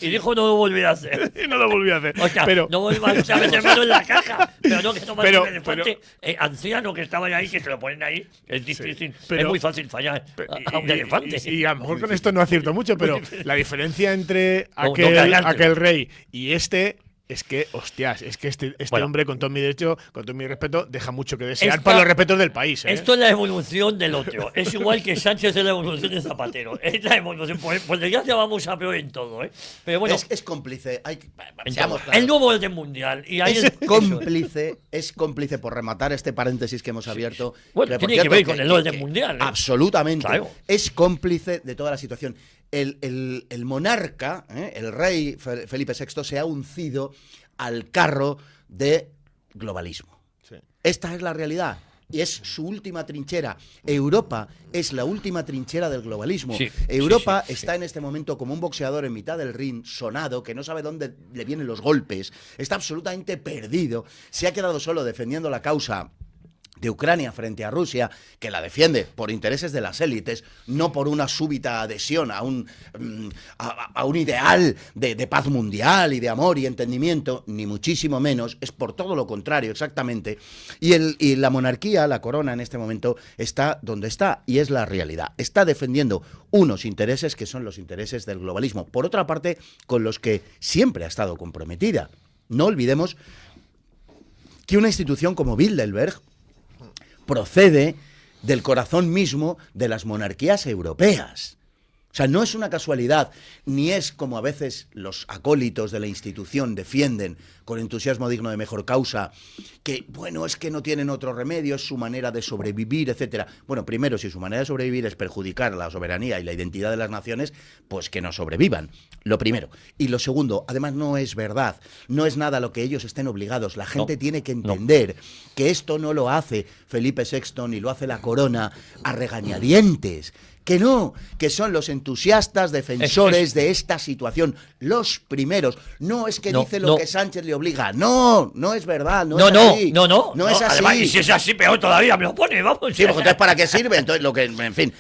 Y dijo no lo volví a hacer. Y no lo volví a hacer. O sea, pero no volví a meter mano en la caja. Pero no que tomas un elefante anciano que estaba ahí, que se lo ponen ahí. Es muy fácil fallar a un elefante. Y a lo mejor con esto no acierto mucho, pero la diferencia entre aquel rey y este es que, hostias, es que este hombre, con todo mi derecho, con todo mi respeto, deja mucho que desear para los respetos del país. Esto es la evolución del otro. Es igual que Sánchez es la evolución de Zapatero. Es la evolución. Por desgracia vamos a peor en todo, ¿eh? Pero bueno. Es cómplice. El nuevo orden mundial. Y ahí es cómplice, por rematar este paréntesis que hemos abierto. Bueno, tiene que ver con el orden mundial. Absolutamente. Claro. Es cómplice de toda la situación. El monarca, el rey Felipe VI, se ha uncido al carro de globalismo. Sí. Esta es la realidad. Y es su última trinchera. Europa es la última trinchera del globalismo. Sí, Europa está en este momento como un boxeador en mitad del ring, sonado, que no sabe dónde le vienen los golpes. Está absolutamente perdido. Se ha quedado solo defendiendo la causa de Ucrania frente a Rusia, que la defiende por intereses de las élites, no por una súbita adhesión a un ideal de paz mundial y de amor y entendimiento, ni muchísimo menos, es por todo lo contrario, exactamente. Y la monarquía, la corona en este momento, está donde está, y es la realidad. Está defendiendo unos intereses que son los intereses del globalismo, por otra parte, con los que siempre ha estado comprometida. No olvidemos que una institución como Bilderberg procede del corazón mismo de las monarquías europeas. O sea, no es una casualidad, ni es como a veces los acólitos de la institución defienden con entusiasmo digno de mejor causa, que, bueno, es que no tienen otro remedio, es su manera de sobrevivir, etcétera. Bueno, primero, si su manera de sobrevivir es perjudicar la soberanía y la identidad de las naciones, pues que no sobrevivan. Lo primero. Y lo segundo, además no es verdad, no es nada lo que ellos estén obligados. La gente tiene que entender que esto no lo hace Felipe VI ni lo hace la corona a regañadientes. Que no, que son los entusiastas defensores de esta situación, los primeros. No es que dice lo que Sánchez le obliga. No es verdad. No es así. Además, y si es así, peor todavía me lo pone, vamos. Sí, porque entonces ¿para qué sirve? Entonces, en fin,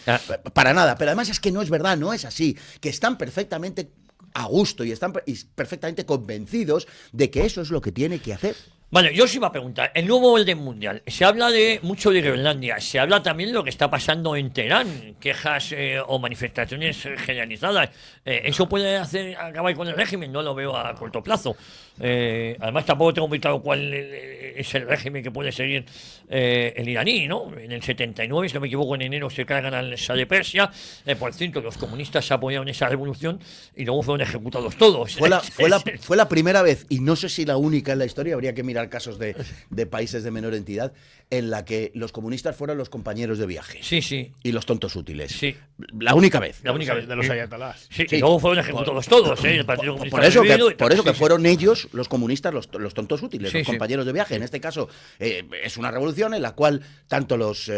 para nada. Pero además es que no es verdad, no es así. Que están perfectamente a gusto y están perfectamente convencidos de que eso es lo que tiene que hacer. Vale, yo os iba a preguntar, el nuevo orden mundial, se habla mucho de Groenlandia, se habla también de lo que está pasando en Teherán, quejas o manifestaciones generalizadas. ¿Eso puede acabar con el régimen? No lo veo a corto plazo. Además tampoco tengo muy claro cuál es el régimen que puede seguir el iraní, ¿no? En el 79, si no me equivoco, en enero se cargan al Shah de Persia. Por cierto, los comunistas apoyaron esa revolución y luego fueron ejecutados todos. Fue la primera vez, y no sé si la única en la historia, habría que mirar casos de países de menor entidad, en la que los comunistas fueron los compañeros de viaje. Sí, sí. Y los tontos útiles. Sí. La única vez. La única vez. De los ayatolás. Sí, y luego fueron ejecutados todos, el Partido Comunista por eso que fueron ellos, los comunistas, los tontos útiles, los compañeros de viaje. En este caso, es una revolución en la cual tanto los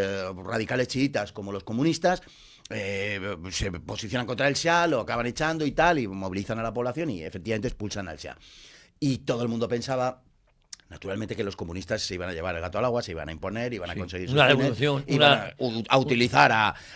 radicales chiitas como los comunistas se posicionan contra el Shah, lo acaban echando y tal, y movilizan a la población y efectivamente expulsan al Shah. Y todo el mundo pensaba, naturalmente, que los comunistas se iban a llevar el gato al agua, se iban a imponer, iban a conseguir una revolución, iban a utilizar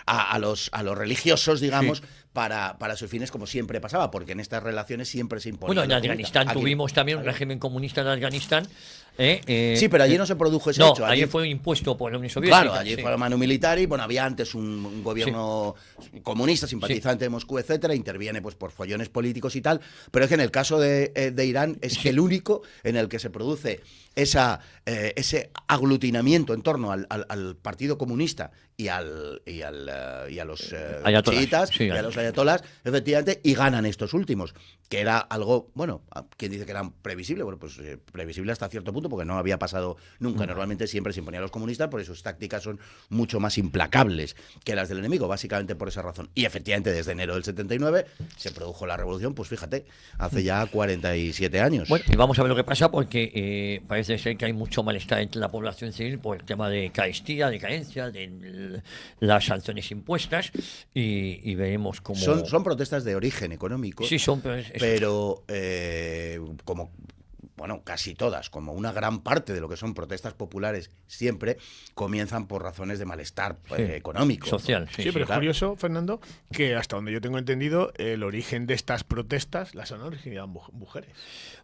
a los religiosos, digamos, para sus fines, como siempre pasaba, porque en estas relaciones siempre se imponía. Bueno, en Afganistán tuvimos también un régimen comunista en Afganistán. Sí, pero allí no se produjo ese hecho. Allí fue impuesto por la Unión Soviética. Claro, allí fue la mano militar y bueno, había antes un gobierno comunista, simpatizante de Moscú, etcétera, interviene pues por follones políticos y tal, pero es que en el caso de Irán es el único en el que se produce ese aglutinamiento en torno al Partido Comunista y a los chiitas, y a los ayatolás, efectivamente, y ganan estos últimos, que era algo, bueno, quien dice que era previsible, bueno, pues previsible hasta cierto punto, porque no había pasado nunca. Normalmente siempre se imponía a los comunistas, porque sus tácticas son mucho más implacables que las del enemigo, básicamente por esa razón. Y efectivamente, desde enero del 79 se produjo la revolución, pues fíjate, hace ya 47 años. Bueno, y vamos a ver lo que pasa, porque parece ser que hay mucho malestar entre la población civil por el tema de carestía, de carencia, de las sanciones impuestas, y veremos cómo... Son protestas de origen económico. Sí, son, pero como... Bueno, casi todas, como una gran parte de lo que son protestas populares, siempre comienzan por razones de malestar económico. Social, sí, pero claro. Es curioso, Fernando, que hasta donde yo tengo entendido, el origen de estas protestas las han originado mujeres.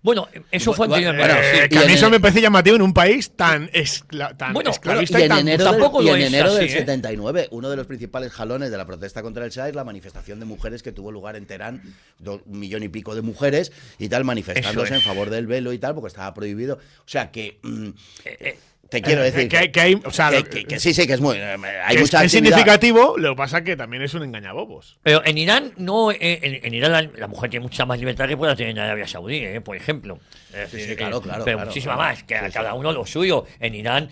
Bueno, eso fue anteriormente. Que a mí eso me parece llamativo en un país tan esclavista y en enero del así, 79, uno de los principales jalones de la protesta contra el Shah es la manifestación de mujeres que tuvo lugar en Teherán, 1,5 millones de mujeres y tal, manifestándose en favor del velo y tal, porque estaba prohibido. O sea que... te quiero decir que sí, que es muy... Hay mucha actividad. Es significativo, lo que pasa que también es un engañabobos. Pero en Irán no, en Irán la mujer tiene mucha más libertad que pueda tener en Arabia Saudí, por ejemplo. Claro. Pero muchísima más, que a cada uno lo suyo. En Irán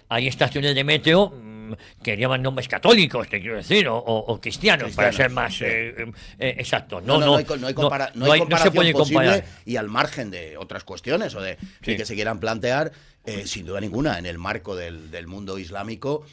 hay estaciones de metro que llaman nombres católicos, te quiero decir, o cristianos, para ser más exactos. No hay comparación se puede posible comparar. Y al margen de otras cuestiones o de que se quieran plantear, sin duda ninguna, en el marco del mundo islámico,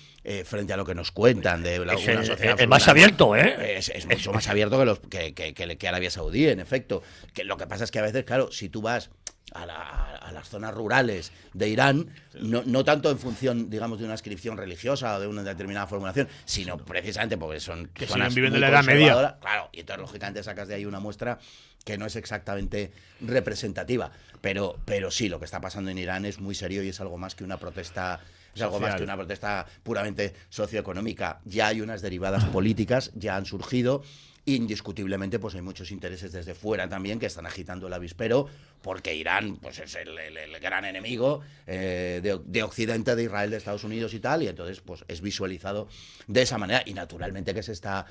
frente a lo que nos cuentan de una sociedad más abierto, ¿eh? Es mucho más abierto que Arabia Saudí, en efecto. Que lo que pasa es que a veces, claro, si tú vas a las zonas rurales de Irán, no tanto en función, digamos, de una inscripción religiosa o de una determinada formulación, sino precisamente porque son que zonas viviendo muy en la Edad Media. Claro, y entonces lógicamente sacas de ahí una muestra que no es exactamente representativa, pero sí, lo que está pasando en Irán es muy serio y es algo más que una protesta. Es algo más que una protesta puramente socioeconómica. Ya hay unas derivadas políticas, ya han surgido. Indiscutiblemente, pues hay muchos intereses desde fuera también que están agitando el avispero, porque Irán pues es el gran enemigo de Occidente, de Israel, de Estados Unidos y tal, y entonces pues es visualizado de esa manera. Y naturalmente que se está,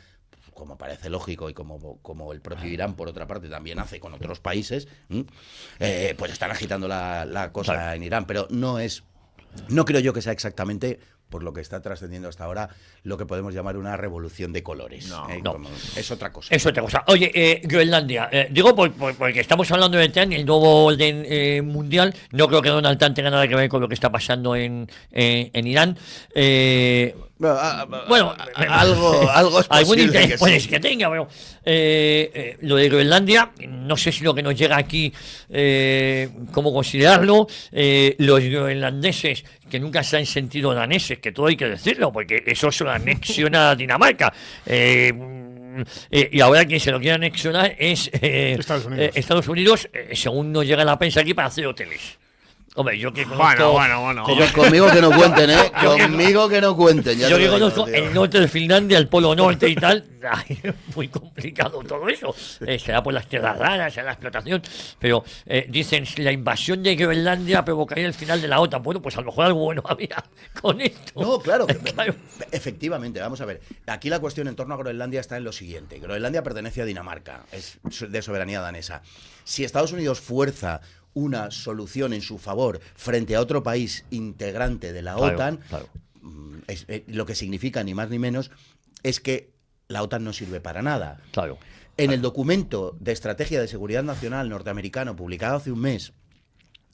como parece lógico y como el propio Irán, por otra parte, también hace con otros países, pues están agitando la cosa en Irán, pero no creo yo que sea exactamente, por lo que está trascendiendo hasta ahora, lo que podemos llamar una revolución de colores. No. Es otra cosa. Es otra cosa. Oye, Groenlandia, digo porque estamos hablando de el nuevo orden mundial. No creo que Donald Trump tenga nada que ver con lo que está pasando en Irán. Bueno, algo es algún posible interés que puede sí. que tenga, pero lo de Groenlandia, no sé si lo que nos llega aquí, cómo considerarlo. Los groenlandeses, que nunca se han sentido daneses, que todo hay que decirlo, porque eso es una anexión a Dinamarca. Y ahora quien se lo quiere anexionar es Estados Unidos, según nos llega la prensa aquí, para hacer hoteles. Hombre, yo que conozco... Bueno. Conmigo que no cuenten, ¿eh? Conmigo que no cuenten. Yo que conozco el norte de Finlandia, el polo norte y tal, ay, es muy complicado todo eso. Será por las tierras raras, será la explotación, pero dicen la invasión de Groenlandia provocaría el final de la OTAN. Bueno, pues a lo mejor algo bueno había con esto. No, claro. Efectivamente, vamos a ver. Aquí la cuestión en torno a Groenlandia está en lo siguiente. Groenlandia pertenece a Dinamarca, es de soberanía danesa. Si Estados Unidos fuerza una solución en su favor frente a otro país integrante de la OTAN, lo que significa ni más ni menos es que la OTAN no sirve para nada. En el documento de Estrategia de Seguridad Nacional norteamericano publicado hace un mes,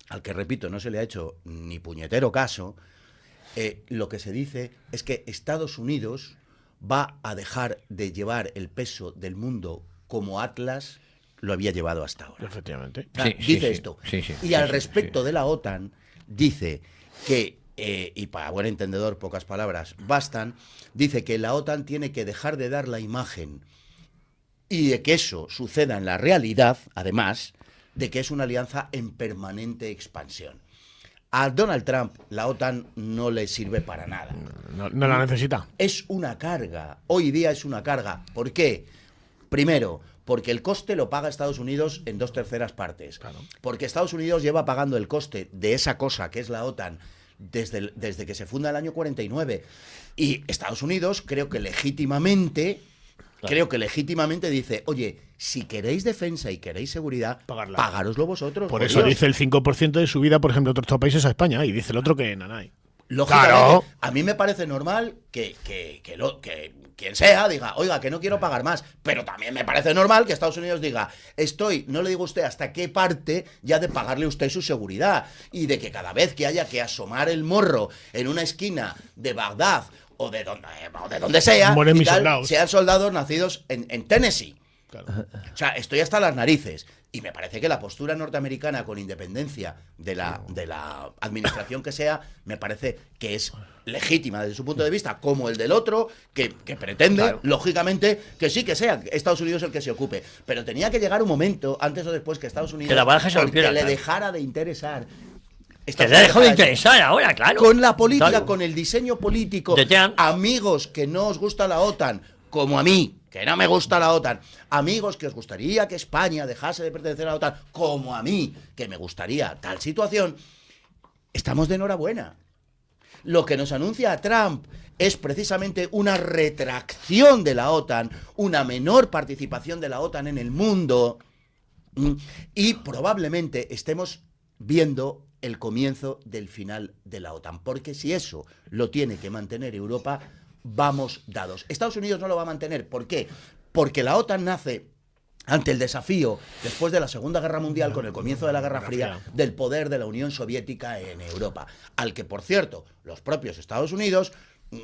al que, repito, no se le ha hecho ni puñetero caso, lo que se dice es que Estados Unidos va a dejar de llevar el peso del mundo como Atlas lo había llevado hasta ahora. Efectivamente. Dice esto. Y al respecto de la OTAN, dice que, y para buen entendedor pocas palabras bastan, dice que la OTAN tiene que dejar de dar la imagen, y de que eso suceda en la realidad, además, de que es una alianza en permanente expansión. A Donald Trump la OTAN no le sirve para nada. No la necesita. Es una carga. Hoy día es una carga. ¿Por qué? Primero, porque el coste lo paga Estados Unidos en 2/3 partes. Claro. Porque Estados Unidos lleva pagando el coste de esa cosa que es la OTAN desde que se funda el año 49. Y Estados Unidos creo que legítimamente dice, oye, si queréis defensa y queréis seguridad, pagároslo vosotros. Por eso dice el 5% de subida, por ejemplo, de otros países a España, y dice el otro que nanay. Lógicamente, a mí me parece normal que quien sea diga, oiga, que no quiero pagar más, pero también me parece normal que Estados Unidos diga, no le digo a usted hasta qué parte ya de pagarle a usted su seguridad, y de que cada vez que haya que asomar el morro en una esquina de Bagdad o de donde sea, y tal, sean soldados nacidos en Tennessee. Claro. O sea, estoy hasta las narices. Y me parece que la postura norteamericana, con independencia de la administración que sea, me parece que es legítima desde su punto de vista, como el del otro, que pretende, lógicamente, que sí que sea Estados Unidos el que se ocupe. Pero tenía que llegar un momento, antes o después, que Estados Unidos le dejara de interesar. Que le dejó de interesar ahora, claro. Con la política, con el diseño político. Amigos que no os gusta la OTAN, como a mí, que no me gusta la OTAN, amigos que os gustaría que España dejase de pertenecer a la OTAN, como a mí, que me gustaría tal situación, estamos de enhorabuena. Lo que nos anuncia Trump es precisamente una retracción de la OTAN, una menor participación de la OTAN en el mundo, y probablemente estemos viendo el comienzo del final de la OTAN, porque si eso lo tiene que mantener Europa, vamos dados. Estados Unidos no lo va a mantener. ¿Por qué? Porque la OTAN nace ante el desafío, después de la Segunda Guerra Mundial, con el comienzo de la Guerra Fría, del poder de la Unión Soviética en Europa, al que, por cierto, los propios Estados Unidos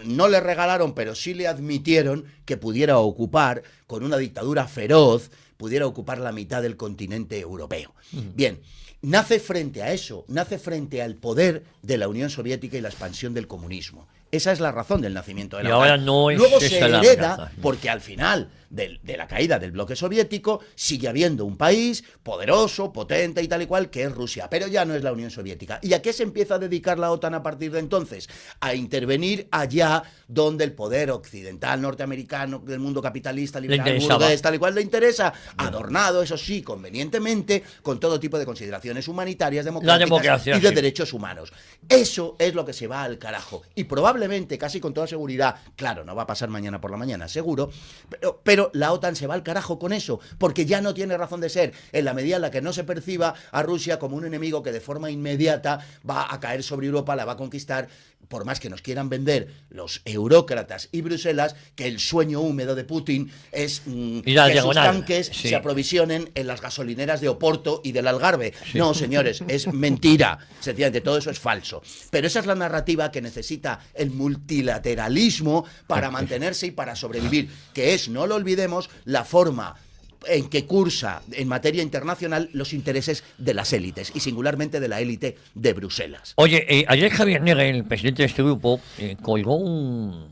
no le regalaron, pero sí le admitieron que pudiera ocupar, con una dictadura feroz, pudiera ocupar la mitad del continente europeo. Bien, nace frente a eso, nace frente al poder de la Unión Soviética y la expansión del comunismo. Esa es la razón del nacimiento de la OTAN. Ahora no es. Luego se hereda, porque al final de la caída del bloque soviético sigue habiendo un país poderoso, potente y tal y cual, que es Rusia, pero ya no es la Unión Soviética. ¿Y a qué se empieza a dedicar la OTAN a partir de entonces? A intervenir allá donde el poder occidental norteamericano, del mundo capitalista, liberal, burgués, tal y cual le interesa, adornado, eso sí, convenientemente, con todo tipo de consideraciones humanitarias, democráticas y de derechos humanos. Eso es lo que se va al carajo. Y probablemente, casi con toda seguridad, claro, no va a pasar mañana por la mañana, seguro, pero la OTAN se va al carajo con eso, porque ya no tiene razón de ser, en la medida en la que no se perciba a Rusia como un enemigo que de forma inmediata va a caer sobre Europa, la va a conquistar, por más que nos quieran vender los eurócratas y Bruselas, que el sueño húmedo de Putin es que sus tanques se aprovisionen en las gasolineras de Oporto y del Algarve. No, señores, es mentira. Sencillamente, todo eso es falso. Pero esa es la narrativa que necesita el multilateralismo para mantenerse y para sobrevivir, que es, no lo olvidemos, la forma en que cursa en materia internacional los intereses de las élites, y singularmente de la élite de Bruselas. Oye, ayer Javier Negre, el presidente de este grupo, colgó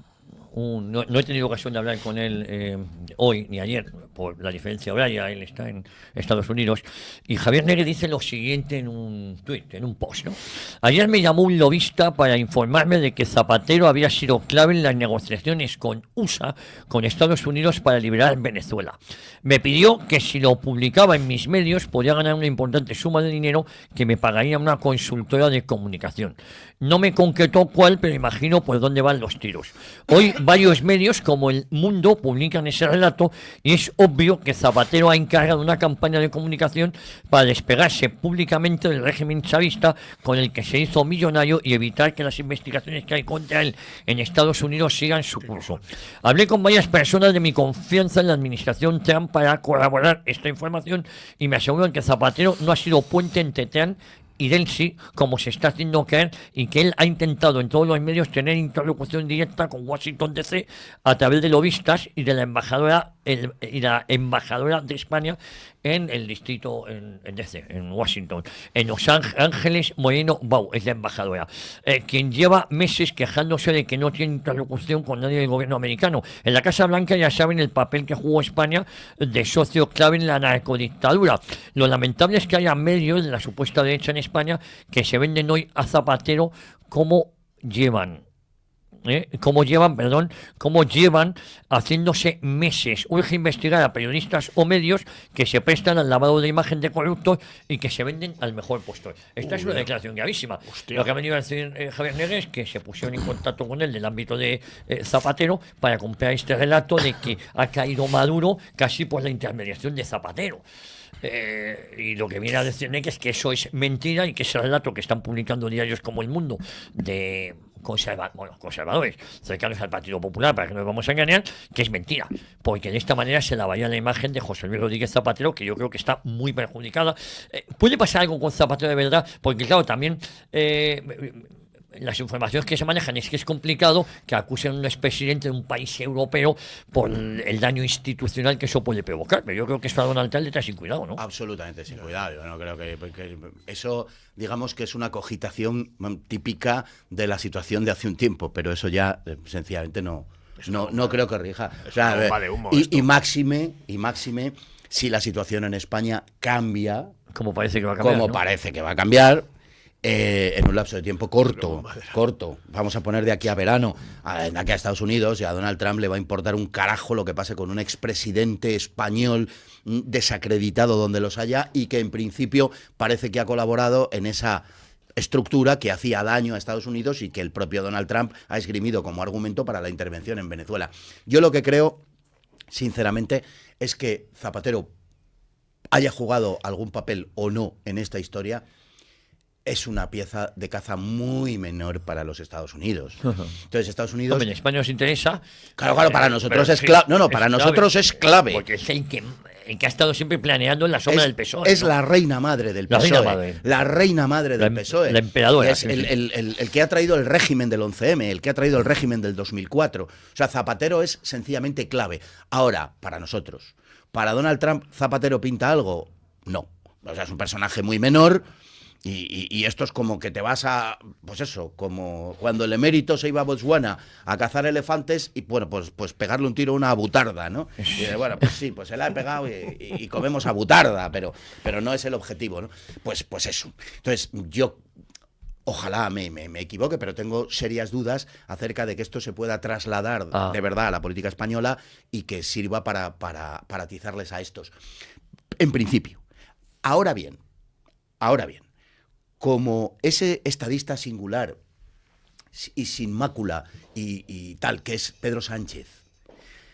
no he tenido ocasión de hablar con él hoy ni ayer, por la diferencia horaria, él está en Estados Unidos, y Javier Negre dice lo siguiente en un tuit, en un post, ¿no? Ayer me llamó un lobista para informarme de que Zapatero había sido clave en las negociaciones con USA, con Estados Unidos, para liberar Venezuela. Me pidió que si lo publicaba en mis medios podía ganar una importante suma de dinero que me pagaría una consultora de comunicación. No me concretó cuál, pero imagino por dónde van los tiros. Hoy varios medios como El Mundo publican ese relato y es obvio que Zapatero ha encargado una campaña de comunicación para despegarse públicamente del régimen chavista con el que se hizo millonario y evitar que las investigaciones que hay contra él en Estados Unidos sigan su curso. Hablé con varias personas de mi confianza en la administración Trump para corroborar esta información y me aseguran que Zapatero no ha sido puente entre Trump y del sí, como se está haciendo creer, y que él ha intentado en todos los medios tener interlocución directa con Washington DC a través de lobistas y de la embajadora de España en el distrito en DC, en Washington. En Los Ángeles, Moreno Bau es la embajadora, quien lleva meses quejándose de que no tiene interlocución con nadie del gobierno americano. En la Casa Blanca ya saben el papel que jugó España de socio clave en la narcodictadura. Lo lamentable es que haya medios de la supuesta derecha en España que se venden hoy a Zapatero como llevan haciéndose meses. Urge investigar a periodistas o medios que se prestan al lavado de imagen de corruptos y que se venden al mejor postor. Esta es una declaración gravísima. Lo que ha venido a decir Javier Negre es que se pusieron en contacto con él del ámbito de Zapatero para comprar este relato de que ha caído Maduro casi por la intermediación de Zapatero. Y lo que viene a decir Negre es que eso es mentira y que ese relato que están publicando diarios como El Mundo de conservadores cercanos al Partido Popular, para que no nos vamos a engañar, que es mentira, porque de esta manera se lavaría la imagen de José Luis Rodríguez Zapatero, que yo creo que está muy perjudicada. Puede pasar algo con Zapatero de verdad, porque claro, también las informaciones que se manejan es que es complicado que acusen a un expresidente de un país europeo por el daño institucional que eso puede provocar. Pero yo creo que eso a Donald Trump le trae sin cuidado, ¿no? Absolutamente sin cuidado. Yo no creo que eso, digamos que es una cogitación típica de la situación de hace un tiempo, pero eso ya sencillamente no creo que rija. O sea, y máxime si la situación en España cambia, como parece que va a cambiar, como parece que va a cambiar. En un lapso de tiempo corto, vamos a poner de aquí a verano, de aquí a Estados Unidos, y a Donald Trump le va a importar un carajo lo que pase con un expresidente español desacreditado donde los haya y que en principio parece que ha colaborado en esa estructura que hacía daño a Estados Unidos y que el propio Donald Trump ha esgrimido como argumento para la intervención en Venezuela. Yo lo que creo, sinceramente, es que Zapatero haya jugado algún papel o no en esta historia, es una pieza de caza muy menor para los Estados Unidos. Entonces, Estados Unidos... Hombre, en España nos interesa... Claro, para nosotros es clave. Para nosotros es clave. Porque es el que ha estado siempre planeando en la sombra del PSOE. Es la reina madre del PSOE. La reina madre del PSOE. La emperadora. Es el que ha traído el régimen del 11M, el que ha traído el régimen del 2004. O sea, Zapatero es sencillamente clave. Ahora, para nosotros, ¿para Donald Trump Zapatero pinta algo? No. O sea, es un personaje muy menor... Y esto es como que te vas a, pues eso, como cuando el emérito se iba a Botswana a cazar elefantes y bueno, pues pegarle un tiro a una butarda, ¿no? Y bueno, pues sí, pues se la he pegado y comemos a butarda, pero no es el objetivo, ¿no? Pues eso. Entonces, yo ojalá me equivoque, pero tengo serias dudas acerca de que esto se pueda trasladar de verdad a la política española y que sirva para atizarles a estos. En principio. Ahora bien, como ese estadista singular y sin mácula y tal, que es Pedro Sánchez,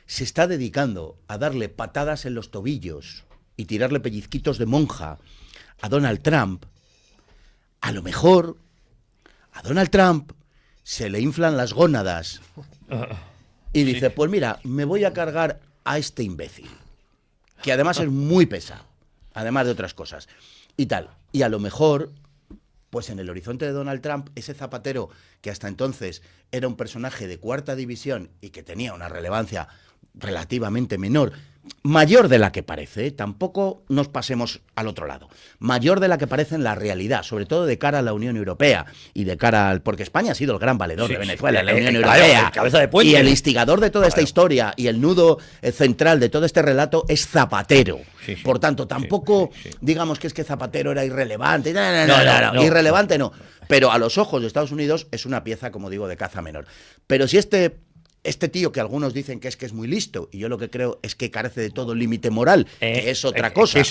se está dedicando a darle patadas en los tobillos y tirarle pellizquitos de monja a Donald Trump, a lo mejor a Donald Trump se le inflan las gónadas y dice, pues mira, me voy a cargar a este imbécil, que además es muy pesado, además de otras cosas, y tal. Y a lo mejor... pues en el horizonte de Donald Trump, ese Zapatero que hasta entonces era un personaje de cuarta división y que tenía una relevancia relativamente menor, mayor de la que parece, tampoco nos pasemos al otro lado, mayor de la que parece en la realidad, sobre todo de cara a la Unión Europea y de cara al... porque España ha sido el gran valedor de Venezuela en la Unión Europea, cabeza de puente, y el instigador de toda esta historia y el nudo central de todo este relato es Zapatero. Por tanto, tampoco digamos que es que Zapatero era irrelevante, no, irrelevante no, pero a los ojos de Estados Unidos es una pieza, como digo, de caza menor. Pero si este tío que algunos dicen que es muy listo, y yo lo que creo es que carece de todo límite moral, que es otra cosa.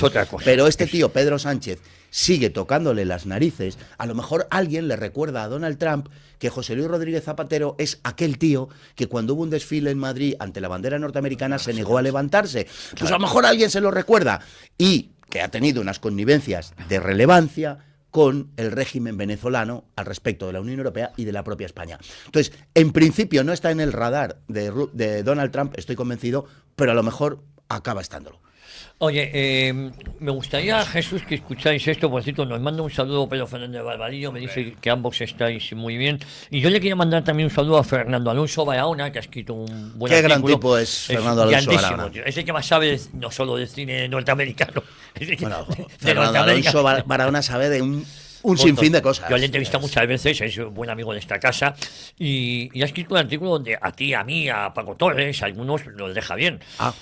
Pero este tío, Pedro Sánchez, sigue tocándole las narices. A lo mejor alguien le recuerda a Donald Trump que José Luis Rodríguez Zapatero es aquel tío que cuando hubo un desfile en Madrid ante la bandera norteamericana se negó a levantarse. Pues a lo mejor alguien se lo recuerda. Y que ha tenido unas connivencias de relevancia con el régimen venezolano al respecto de la Unión Europea y de la propia España. Entonces, en principio no está en el radar de Donald Trump, estoy convencido, pero a lo mejor acaba estándolo. Oye, me gustaría, Jesús, que escucháis esto, por cierto, nos manda un saludo Pedro Fernández Barbadillo, me dice que ambos estáis muy bien, y yo le quería mandar también un saludo a Fernando Alonso Barahona, que ha escrito un buen artículo. Qué gran tipo es Fernando Alonso Barahona. Es el que más sabe no solo de cine norteamericano. Bueno, Fernando Alonso Barahona sabe de un sinfín de cosas. Yo le he entrevistado muchas veces, es un buen amigo de esta casa, y ha escrito un artículo donde a ti, a mí, a Paco Torres, a algunos los deja bien. A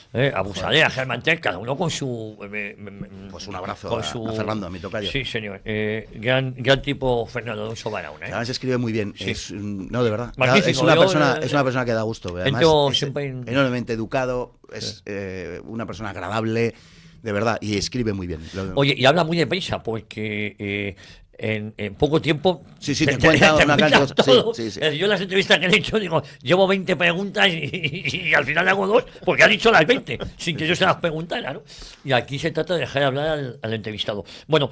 Busadé, a Germán Ter, cada uno con su... pues un abrazo a Fernando, a mi tocayo. Sí, señor. Gran tipo Fernando Alonso Barahona. Además escribe muy bien. Sí. No, de verdad. Magnífico, es una persona que da gusto. Además, es enormemente educado, es una persona agradable, de verdad, y escribe muy bien. Oye, y habla muy deprisa, porque... En poco tiempo te cuenta una cantidad de cosas. Sí. Yo en las entrevistas que he hecho digo, llevo 20 preguntas y al final hago 2 porque ha dicho las 20 sin que yo se las preguntara, ¿no? Y aquí se trata de dejar de hablar al entrevistado. Bueno,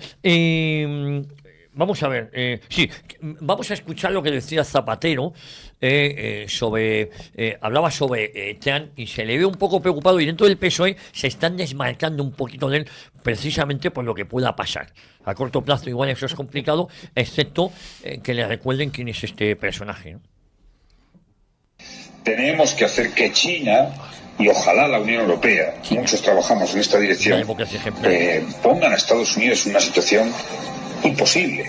vamos a ver, vamos a escuchar lo que decía Zapatero hablaba sobre Trump y se le ve un poco preocupado, y dentro del PSOE se están desmarcando un poquito de él precisamente por lo que pueda pasar. A corto plazo igual eso es complicado, excepto que le recuerden quién es este personaje, ¿no? Tenemos que hacer que China y ojalá la Unión Europea, muchos trabajamos en esta dirección, pongan a Estados Unidos en una situación imposible.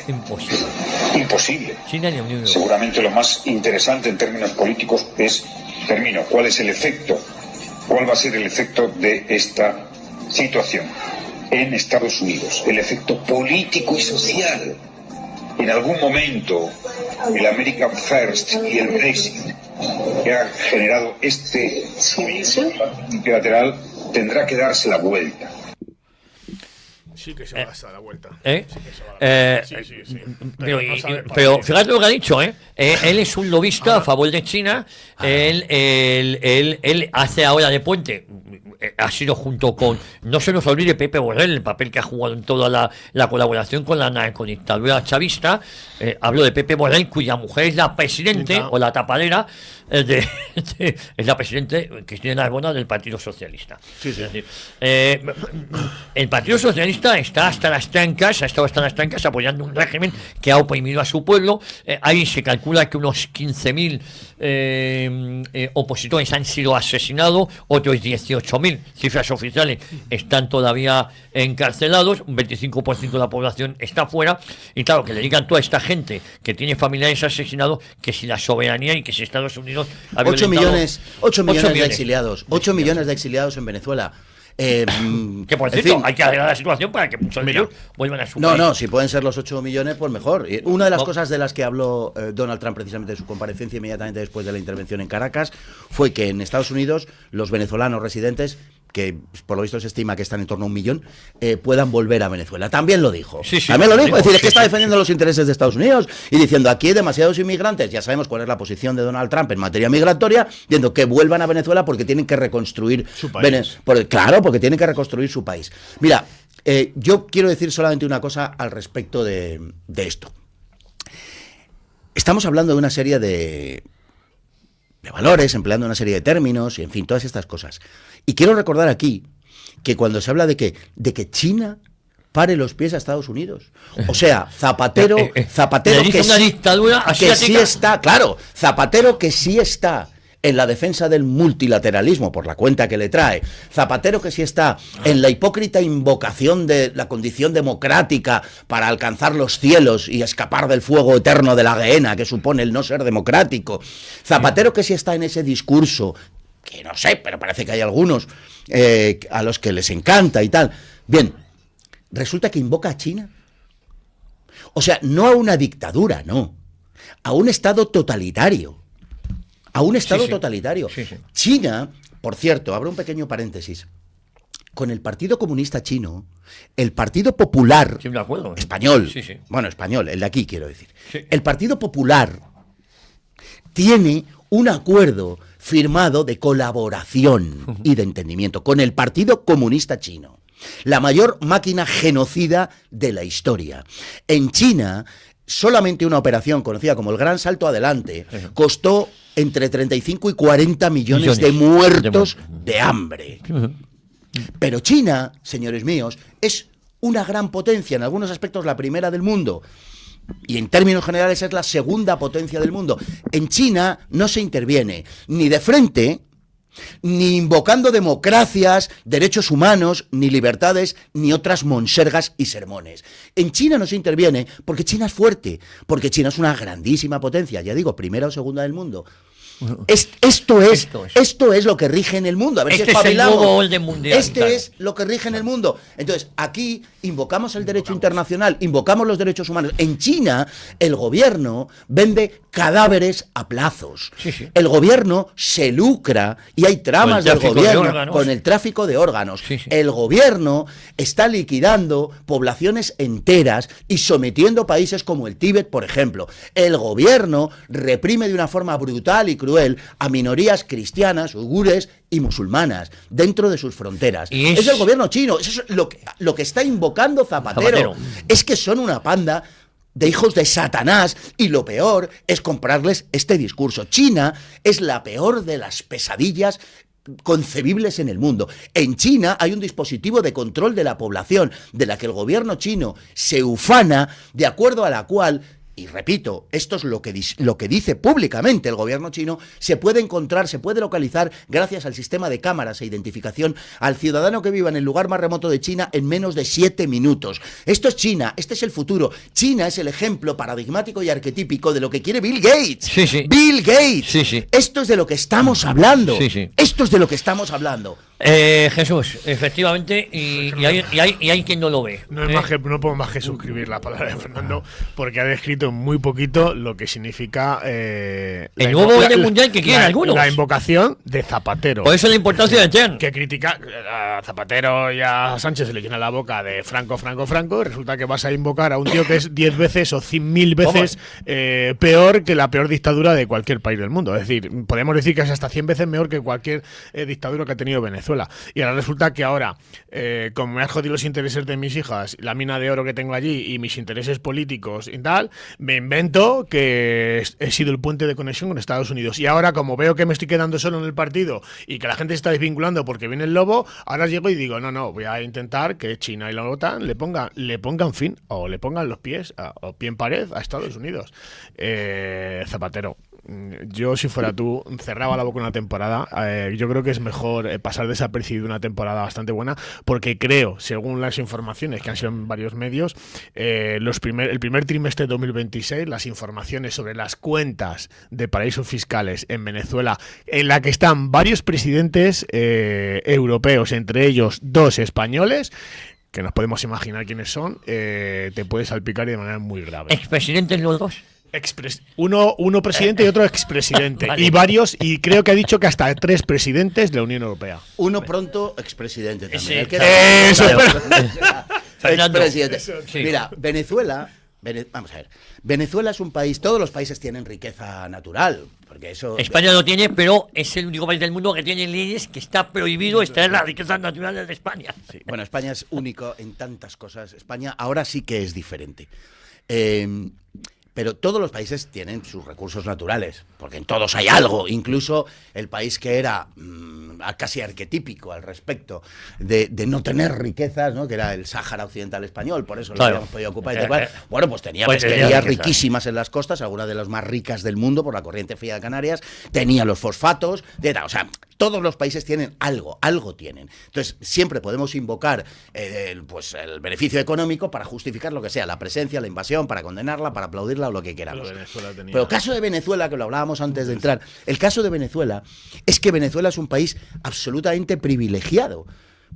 China y la Unión Europea. Seguramente lo más interesante en términos políticos es, ¿cuál es el efecto? ¿Cuál va a ser el efecto de esta situación en Estados Unidos? El efecto político y social. En algún momento, el American First y el Brexit, que ha generado este bilateral, tendrá que darse la vuelta. Sí que se va a dar la vuelta. Pero fíjate lo que ha dicho, él es un lobista a favor de China. Él hace ahora de puente, ha sido junto con, no se nos olvide, Pepe Borrell, el papel que ha jugado en toda la colaboración con la narcodictadura chavista. Hablo de Pepe Borrell, cuya mujer es la presidente o la tapadera es la presidente Cristina Narbona del Partido Socialista. Es decir, el Partido Socialista está hasta las trancas, ha estado hasta las trancas apoyando un régimen que ha oprimido a su pueblo. Ahí se calcula que unos 15.000 opositores han sido asesinados, otros 18.000, cifras oficiales, están todavía encarcelados, un 25% de la población está fuera, y claro, que le digan toda esta gente que tiene familiares asesinados que si la soberanía y que si Estados Unidos ha 8 millones de exiliados, 8 millones de exiliados en Venezuela. Que por cierto, hay que arreglar la situación para que muchos de ellos vuelvan a su país. No, si pueden ser los 8 millones, pues mejor. Una de las cosas de las que habló Donald Trump precisamente en su comparecencia inmediatamente después de la intervención en Caracas fue que en Estados Unidos los venezolanos residentes, que por lo visto se estima que están en torno a 1 millón, puedan volver a Venezuela. También lo dijo. También lo dijo. Es decir, es que está defendiendo los intereses de Estados Unidos y diciendo aquí hay demasiados inmigrantes. Ya sabemos cuál es la posición de Donald Trump en materia migratoria, diciendo que vuelvan a Venezuela porque tienen que reconstruir su país. Porque tienen que reconstruir su país. Mira, yo quiero decir solamente una cosa al respecto de esto. Estamos hablando de una serie de valores, empleando una serie de términos y, en fin, todas estas cosas. Y quiero recordar aquí que cuando se habla de que China pare los pies a Estados Unidos, o sea, Zapatero que una dictadura que sí está, claro, Zapatero que sí está en la defensa del multilateralismo por la cuenta que le trae, Zapatero que sí está en la hipócrita invocación de la condición democrática para alcanzar los cielos y escapar del fuego eterno de la gehenna que supone el no ser democrático, Zapatero que sí está en ese discurso, que no sé, pero parece que hay algunos a los que les encanta y tal. Bien, resulta que invoca a China. O sea, no a una dictadura, no, a un estado totalitario. A un estado totalitario. Sí. China, por cierto, abro un pequeño paréntesis. Con el Partido Comunista Chino, el Partido Popular español, bueno, español, el de aquí quiero decir, el Partido Popular tiene un acuerdo firmado de colaboración y de entendimiento con el Partido Comunista Chino, la mayor máquina genocida de la historia. En China, solamente una operación conocida como el Gran Salto Adelante costó entre 35 y 40 millones de muertos de hambre. Pero China, señores míos, es una gran potencia, en algunos aspectos la primera del mundo, y en términos generales es la segunda potencia del mundo. En China no se interviene ni de frente, ni invocando democracias, derechos humanos, ni libertades, ni otras monsergas y sermones. En China no se interviene porque China es fuerte, porque China es una grandísima potencia, ya digo, primera o segunda del mundo. Esto es lo que rige en el mundo. A ver si espabilamos. Es el nuevo orden mundial. Es lo que rige en el mundo. Entonces, aquí invocamos el derecho internacional, invocamos los derechos humanos. En China, el gobierno vende cadáveres a plazos. El gobierno se lucra y hay tramas del gobierno con el tráfico de órganos. El gobierno está liquidando poblaciones enteras y sometiendo países como el Tíbet, por ejemplo. El gobierno reprime de una forma brutal y cruel a minorías cristianas, uigures y musulmanas dentro de sus fronteras. Es el gobierno chino, eso es lo que está invocando Zapatero. Es que son una panda de hijos de Satanás y lo peor es comprarles este discurso. China es la peor de las pesadillas concebibles en el mundo. En China hay un dispositivo de control de la población de la que el gobierno chino se ufana, de acuerdo a la cual, y repito, esto es lo que dice públicamente el gobierno chino, se puede encontrar, se puede localizar, gracias al sistema de cámaras e identificación, al ciudadano que viva en el lugar más remoto de China en menos de 7 minutos. Esto es China, este es el futuro. China es el ejemplo paradigmático y arquetípico de lo que quiere Bill Gates. Bill Gates. Esto es de lo que estamos hablando. Esto es de lo que estamos hablando. Jesús, efectivamente, y hay quien no lo ve. No puedo más que suscribir la palabra de Fernando, porque ha descrito muy poquito lo que significa el nuevo orden mundial que quieren algunos. La invocación de Zapatero. Por eso la importancia de Chen. Que critica a Zapatero y a Sánchez, se le llena la boca de Franco, y resulta que vas a invocar a un tío que es 10 veces o 100.000 veces peor que la peor dictadura de cualquier país del mundo. Es decir, podemos decir que es hasta 100 veces mejor que cualquier dictadura que ha tenido Venezuela. Y ahora resulta que como me has jodido los intereses de mis hijas, la mina de oro que tengo allí y mis intereses políticos y tal, me invento que he sido el puente de conexión con Estados Unidos. Y ahora, como veo que me estoy quedando solo en el partido y que la gente se está desvinculando porque viene el lobo, ahora llego y digo, no, voy a intentar que China y la OTAN le pongan fin, o le pongan los pies, o pie en pared a Estados Unidos. Zapatero, yo si fuera tú cerraba la boca una temporada. Yo creo que es mejor pasar desapercibido una temporada bastante buena, porque creo, según las informaciones que han sido en varios medios, el primer trimestre de 2026, las informaciones sobre las cuentas de paraísos fiscales en Venezuela, en la que están varios presidentes europeos, entre ellos 2 españoles, que nos podemos imaginar quiénes son, te puede salpicar y de manera muy grave. ¿Expresidentes los dos? Uno presidente y otro expresidente. Vale. Y varios, y creo que ha dicho que hasta 3 presidentes de la Unión Europea. Uno pronto expresidente también. Expresidente. Mira, Venezuela, vamos a ver. Venezuela es un país, todos los países tienen riqueza natural. Porque eso, España lo tiene, pero es el único país del mundo que tiene leyes que está prohibido extraer las riquezas naturales de España. Sí, bueno, España es único en tantas cosas. España ahora sí que es diferente. Pero todos los países tienen sus recursos naturales, porque en todos hay algo, incluso el país que era casi arquetípico al respecto de no tener riquezas, ¿no? Que era el Sáhara Occidental español, por eso lo habíamos podido ocupar y tal. Bueno, pues tenía pesquerías riquísimas en las costas, algunas de las más ricas del mundo por la corriente fría de Canarias, tenía los fosfatos, o sea, todos los países tienen algo tienen. Entonces, siempre podemos invocar el beneficio económico para justificar lo que sea, la presencia, la invasión, para condenarla, para aplaudirla o lo que queramos. Pero el caso de Venezuela, que lo hablábamos antes de entrar, el caso de Venezuela es que Venezuela es un país absolutamente privilegiado,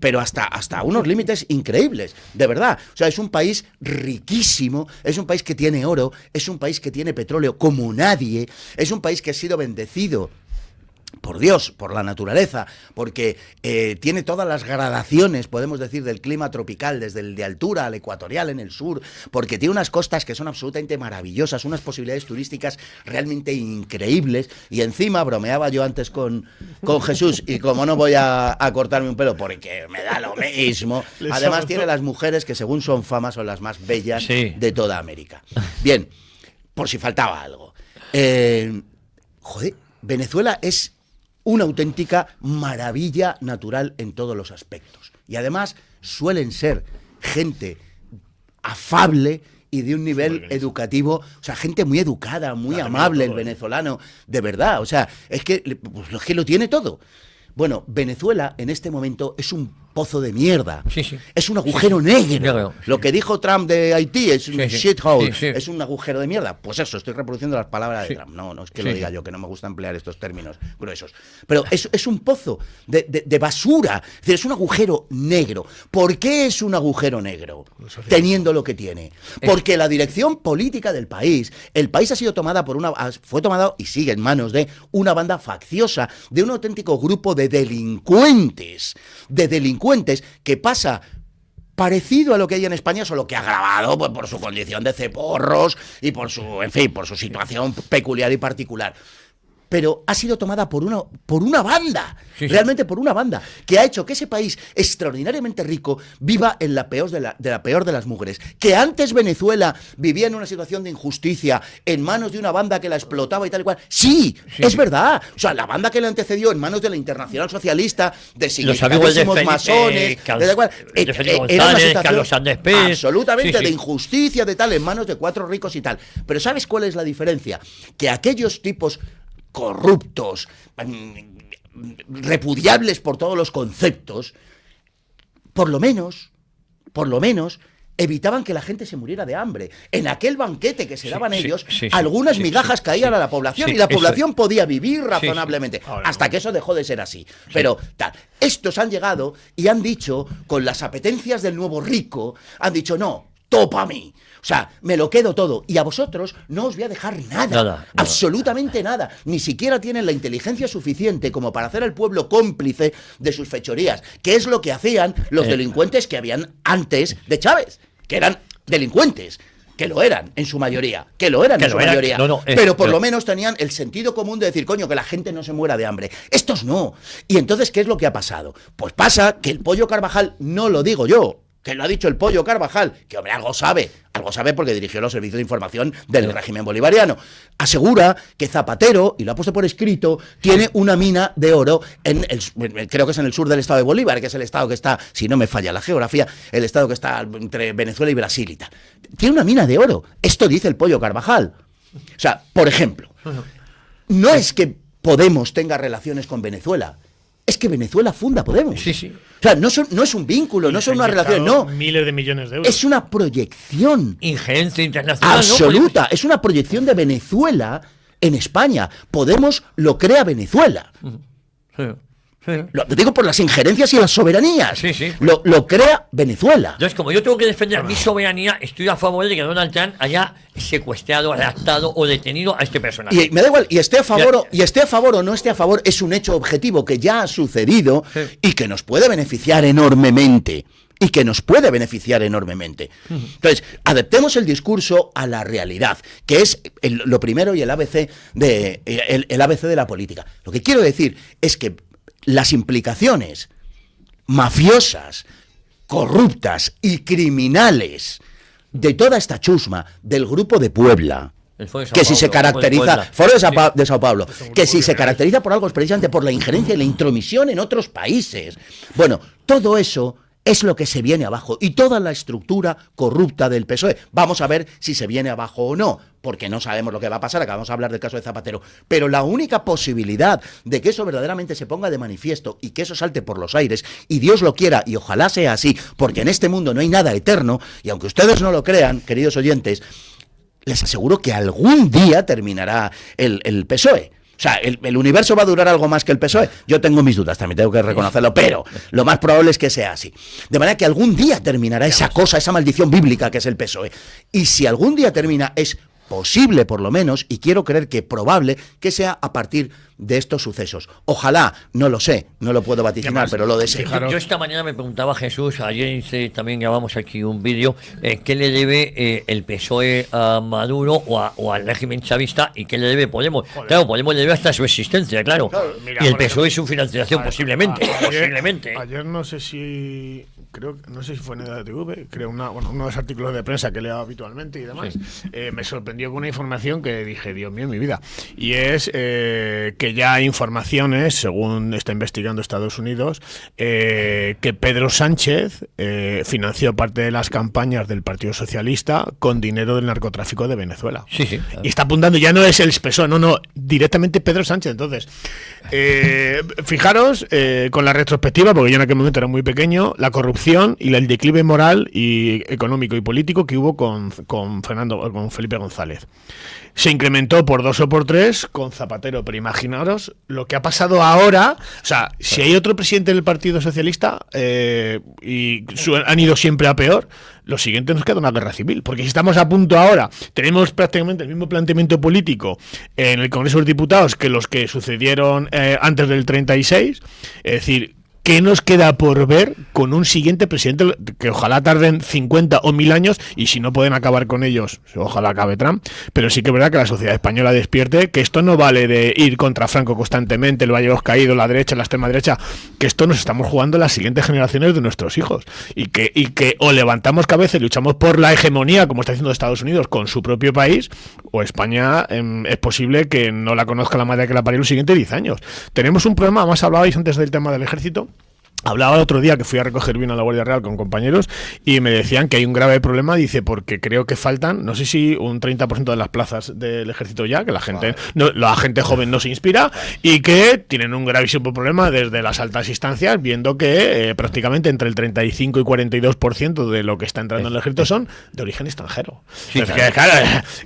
pero hasta unos límites increíbles, de verdad. O sea, es un país riquísimo, es un país que tiene oro, es un país que tiene petróleo como nadie, es un país que ha sido bendecido por Dios, por la naturaleza, porque tiene todas las gradaciones, podemos decir, del clima tropical, desde el de altura al ecuatorial en el sur, porque tiene unas costas que son absolutamente maravillosas, unas posibilidades turísticas realmente increíbles, y encima bromeaba yo antes con Jesús, y como no voy a cortarme un pelo porque me da lo mismo, además tiene las mujeres que según son famas son las más bellas de toda América. Bien, por si faltaba algo. Venezuela es una auténtica maravilla natural en todos los aspectos. Y además suelen ser gente afable y de un nivel educativo, o sea, gente muy educada, muy amable, el venezolano, de verdad, o sea, es que lo tiene todo. Bueno, Venezuela en este momento es un pozo de mierda. Es un agujero negro. Lo que dijo Trump de Haití es un shithole, es un agujero de mierda. Pues eso, estoy reproduciendo las palabras de Trump. No es que lo diga yo, que no me gusta emplear estos términos gruesos. Pero es un pozo de basura. Es decir, es un agujero negro. ¿Por qué es un agujero negro? Teniendo lo que tiene. Porque la dirección política del país, el país ha sido tomada fue tomado y sigue en manos de una banda facciosa, de un auténtico grupo de delincuentes que pasa parecido a lo que hay en España, solo que agravado pues, por su condición de ceporros y por su situación peculiar y particular. Pero ha sido tomada por una banda, realmente por una banda, que ha hecho que ese país extraordinariamente rico viva en la peor de las mugres. Que antes Venezuela vivía en una situación de injusticia, en manos de una banda que la explotaba y tal y cual. Sí, es verdad. O sea, la banda que le antecedió en manos de la Internacional Socialista, de significatísimos masones, era una situación absolutamente de injusticia, de tal, en manos de 4 ricos y tal. Pero ¿sabes cuál es la diferencia? Que aquellos tipos corruptos, repudiables por todos los conceptos, por lo menos, evitaban que la gente se muriera de hambre. En aquel banquete que se daban ellos, algunas migajas caían a la población y la población podía vivir razonablemente, hasta que eso dejó de ser así. Pero estos han llegado y han dicho, con las apetencias del nuevo rico, han dicho, no, topa a mí. O sea, me lo quedo todo. Y a vosotros no os voy a dejar nada. Absolutamente nada. Ni siquiera tienen la inteligencia suficiente como para hacer al pueblo cómplice de sus fechorías. Que es lo que hacían los delincuentes que habían antes de Chávez. Que eran delincuentes. Que lo eran en su mayoría. Pero por lo menos tenían el sentido común de decir, coño, que la gente no se muera de hambre. Estos no. Y entonces, ¿qué es lo que ha pasado? Pues pasa que el Pollo Carvajal, no lo digo yo, que lo ha dicho el Pollo Carvajal, que hombre, algo sabe porque dirigió los servicios de información del régimen bolivariano, asegura que Zapatero, y lo ha puesto por escrito, tiene una mina de oro creo que es en el sur del estado de Bolívar, que es el estado que está, si no me falla la geografía, el estado que está entre Venezuela y Brasil y tal. Tiene una mina de oro. Esto dice el Pollo Carvajal. O sea, por ejemplo, no es que Podemos tenga relaciones con Venezuela, es que Venezuela funda Podemos. O sea, no es un vínculo, no son una relación, no. Miles de millones de euros. Es una proyección. Injerencia internacional. Absoluta. ¿No? Es una proyección de Venezuela en España. Podemos lo crea Venezuela. Lo digo por las injerencias y las soberanías. Lo crea Venezuela. Entonces, como yo tengo que defender mi soberanía, estoy a favor de que Donald Trump haya secuestrado, arrestado o detenido a este personaje. Y me da igual, y esté a favor o no esté a favor, es un hecho objetivo que ya ha sucedido y que nos puede beneficiar enormemente. Entonces, adaptemos el discurso a la realidad, que es lo primero y el ABC de la política. Lo que quiero decir es que las implicaciones mafiosas, corruptas y criminales de toda esta chusma del Grupo de Puebla, Que si se caracteriza, Foro de Sao Paulo, que si se caracteriza por algo es precisamente por la injerencia y la intromisión en otros países. Bueno, todo eso es lo que se viene abajo y toda la estructura corrupta del PSOE. Vamos a ver si se viene abajo o no, porque no sabemos lo que va a pasar. Acabamos de hablar del caso de Zapatero, pero la única posibilidad de que eso verdaderamente se ponga de manifiesto y que eso salte por los aires, y Dios lo quiera y ojalá sea así, porque en este mundo no hay nada eterno, y aunque ustedes no lo crean, queridos oyentes, les aseguro que algún día terminará el PSOE. O sea, el universo va a durar algo más que el PSOE. Yo tengo mis dudas, también tengo que reconocerlo, pero lo más probable es que sea así. De manera que algún día terminará esa cosa, esa maldición bíblica que es el PSOE. Y si algún día termina, es posible por lo menos, y quiero creer que probable, que sea a partir de estos sucesos. Ojalá, no lo sé, no lo puedo vaticinar, pero lo deseo. Yo esta mañana me preguntaba Jesús, ayer también grabamos aquí un vídeo, ¿qué le debe el PSOE a Maduro o al régimen chavista y qué le debe Podemos? Joder. Claro, Podemos le debe hasta su existencia, claro. Mira, y el PSOE su financiación posiblemente. Ayer no sé si fue en EDATV, creo uno de los artículos de prensa que leo habitualmente y demás, me sorprendió con una información que dije, Dios mío, mi vida, y es que ya hay informaciones, según está investigando Estados Unidos, que Pedro Sánchez financió parte de las campañas del Partido Socialista con dinero del narcotráfico de Venezuela. Sí, claro. Y está apuntando, ya no es el PSOE, no, directamente Pedro Sánchez. Entonces, fijaros con la retrospectiva, porque yo en aquel momento era muy pequeño, la corrupción y el declive moral y económico y político que hubo con Felipe González. Se incrementó por 2 o por 3 con Zapatero, pero imaginaros lo que ha pasado ahora. O sea, si hay otro presidente del Partido Socialista han ido siempre a peor, lo siguiente nos queda una guerra civil, porque si estamos a punto ahora, tenemos prácticamente el mismo planteamiento político en el Congreso de los Diputados que los que sucedieron antes del 36, es decir, ¿qué nos queda por ver con un siguiente presidente que ojalá tarden 50 o 1000 años, y si no pueden acabar con ellos, ojalá acabe Trump? Pero sí que es verdad que la sociedad española despierte, que esto no vale de ir contra Franco constantemente, el Valle de los Caídos, la derecha, la extrema derecha, que esto nos estamos jugando las siguientes generaciones de nuestros hijos, y que o levantamos cabeza y luchamos por la hegemonía, como está haciendo Estados Unidos con su propio país, o España es posible que no la conozca la madre que la parió los siguientes 10 años. Tenemos un problema, además hablabais antes del tema del ejército. Hablaba el otro día que fui a recoger vino a la Guardia Real con compañeros y me decían que hay un grave problema, dice, porque creo que faltan, no sé si un 30% de las plazas del ejército ya, que la gente joven no se inspira, y que tienen un gravísimo problema desde las altas instancias, viendo que prácticamente entre el 35 y 42% de lo que está entrando en el ejército son de origen extranjero. Sí, entonces,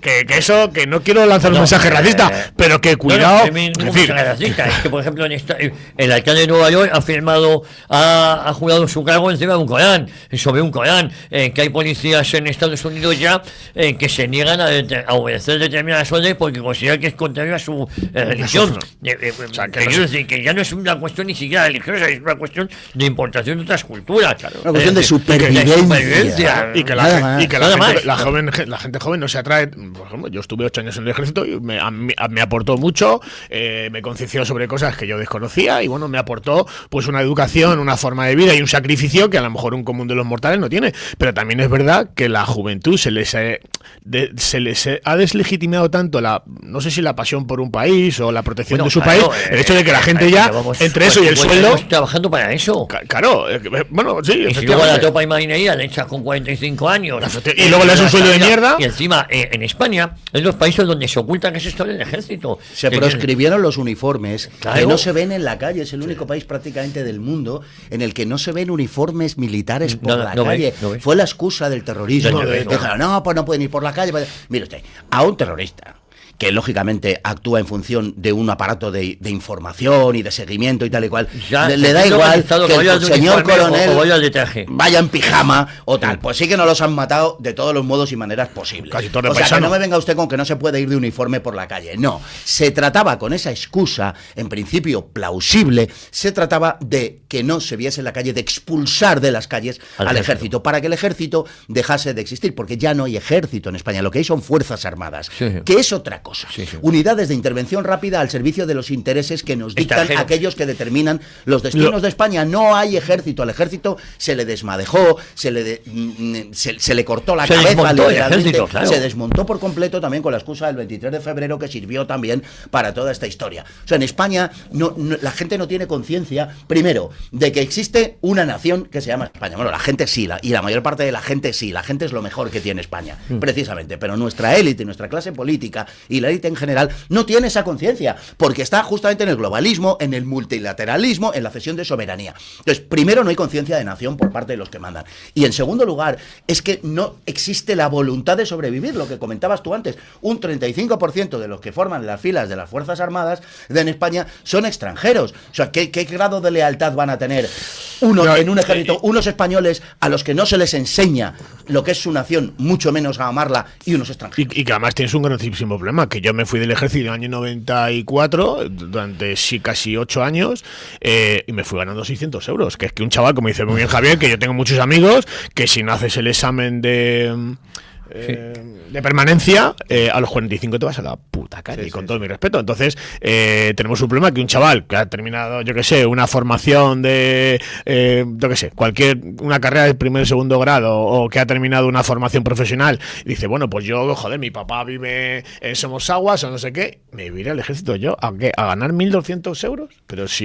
que eso, que no quiero lanzar un mensaje racista, pero que cuidado. Es que, por ejemplo, el alcalde de Nueva York ha firmado, ha jurado su cargo encima de un Corán, sobre un Corán, que hay policías en Estados Unidos ya que se niegan a obedecer determinadas órdenes porque consideran que es contrario a su religión. O sea, quiero decir que ya no es una cuestión ni siquiera religiosa, es una cuestión de importación de otras culturas. Una cuestión de supervivencia. Y que la gente joven no se atrae. Por ejemplo, yo estuve 8 años en el ejército y me aportó mucho, me concieció sobre cosas que yo desconocía, y bueno, me aportó pues una educación, una forma de vida y un sacrificio que a lo mejor un común de los mortales no tiene. Pero también es verdad que la juventud se les ha deslegitimado tanto no sé si la pasión por un país o la protección de su país, el hecho de que la gente ya, entre eso y el sueldo, trabajando para eso. Claro, bueno, sí, y si luego la tropa y marinería le echas con 45 años y luego le das un sueldo de mierda, y encima en España es los países donde se oculta que es esto del ejército. Se proscribieron los uniformes, que no se ven en la calle. Es el único país prácticamente del mundo en el que no se ven uniformes militares por la calle. Fue la excusa del terrorismo. Dijeron, no, pues no pueden ir por la calle. Mire usted, a un terrorista que lógicamente actúa en función de un aparato de información y de seguimiento y tal y cual, le da igual que el señor coronel vaya en pijama o tal. Pues sí que no los han matado de todos los modos y maneras posibles. O sea, que no me venga usted con que no se puede ir de uniforme por la calle. No, se trataba con esa excusa, en principio plausible, se trataba de que no se viese en la calle, de expulsar de las calles al ejército, para que el ejército dejase de existir, porque ya no hay ejército en España, lo que hay son fuerzas armadas, que es otra cosa. cosa. Unidades de intervención rápida al servicio de los intereses que nos dictan aquellos que determinan los destinos de España. No hay ejército. Al ejército se le desmadejó, se le cortó la cabeza, literalmente. Se desmontó por completo también con la excusa del 23 de febrero, que sirvió también para toda esta historia. O sea, en España la gente no tiene conciencia, primero, de que existe una nación que se llama España. Bueno, la gente sí, y la mayor parte de la gente sí. La gente es lo mejor que tiene España, precisamente. Pero nuestra élite, nuestra clase política y la élite en general no tiene esa conciencia, porque está justamente en el globalismo, en el multilateralismo, en la cesión de soberanía. Entonces, primero, no hay conciencia de nación por parte de los que mandan. Y en segundo lugar, es que no existe la voluntad de sobrevivir, lo que comentabas tú antes. Un 35% de los que forman las filas de las Fuerzas Armadas en España son extranjeros. O sea, ¿qué grado de lealtad van a tener en un ejército, unos españoles a los que no se les enseña lo que es su nación, mucho menos a amarla, y unos extranjeros? Y que además tienes un grandísimo problema, que yo me fui del ejército en el año 94, durante casi 8 años, y me fui ganando 600 euros. Que es que un chaval, como dice muy bien Javier, que yo tengo muchos amigos, que si no haces el examen de permanencia, a los 45 te vas a la puta calle, con todo mi respeto. Entonces, tenemos un problema que un chaval que ha terminado, yo que sé, una formación de, yo que sé, una carrera de primer y segundo grado, o que ha terminado una formación profesional, y dice, bueno, pues yo, joder, mi papá vive en Somosaguas o no sé qué, me iré al ejército yo, ¿a qué? ¿A ganar 1.200 euros? Es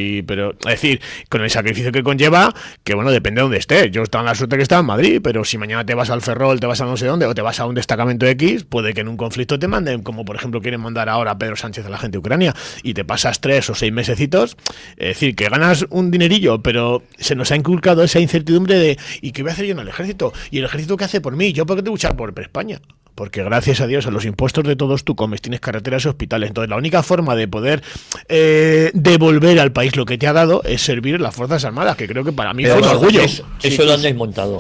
decir, con el sacrificio que conlleva, que bueno, depende de dónde estés. Yo estaba en la suerte que estaba en Madrid, pero si mañana te vas al Ferrol, te vas a no sé dónde, o te vas a un destacamento X, puede que en un conflicto te manden, como por ejemplo quieren mandar ahora a Pedro Sánchez a la gente de Ucrania, y te pasas 3 o 6 mesecitos, es decir, que ganas un dinerillo, pero se nos ha inculcado esa incertidumbre de ¿y qué voy a hacer yo en el ejército? ¿Y el ejército qué hace por mí? ¿Yo por qué tengo que luchar por España? Porque gracias a Dios, a los impuestos de todos tú comes, tienes carreteras y hospitales. Entonces la única forma de poder devolver al país lo que te ha dado es servir en las Fuerzas Armadas, que creo que para mí fue un orgullo. Eso lo han desmontado.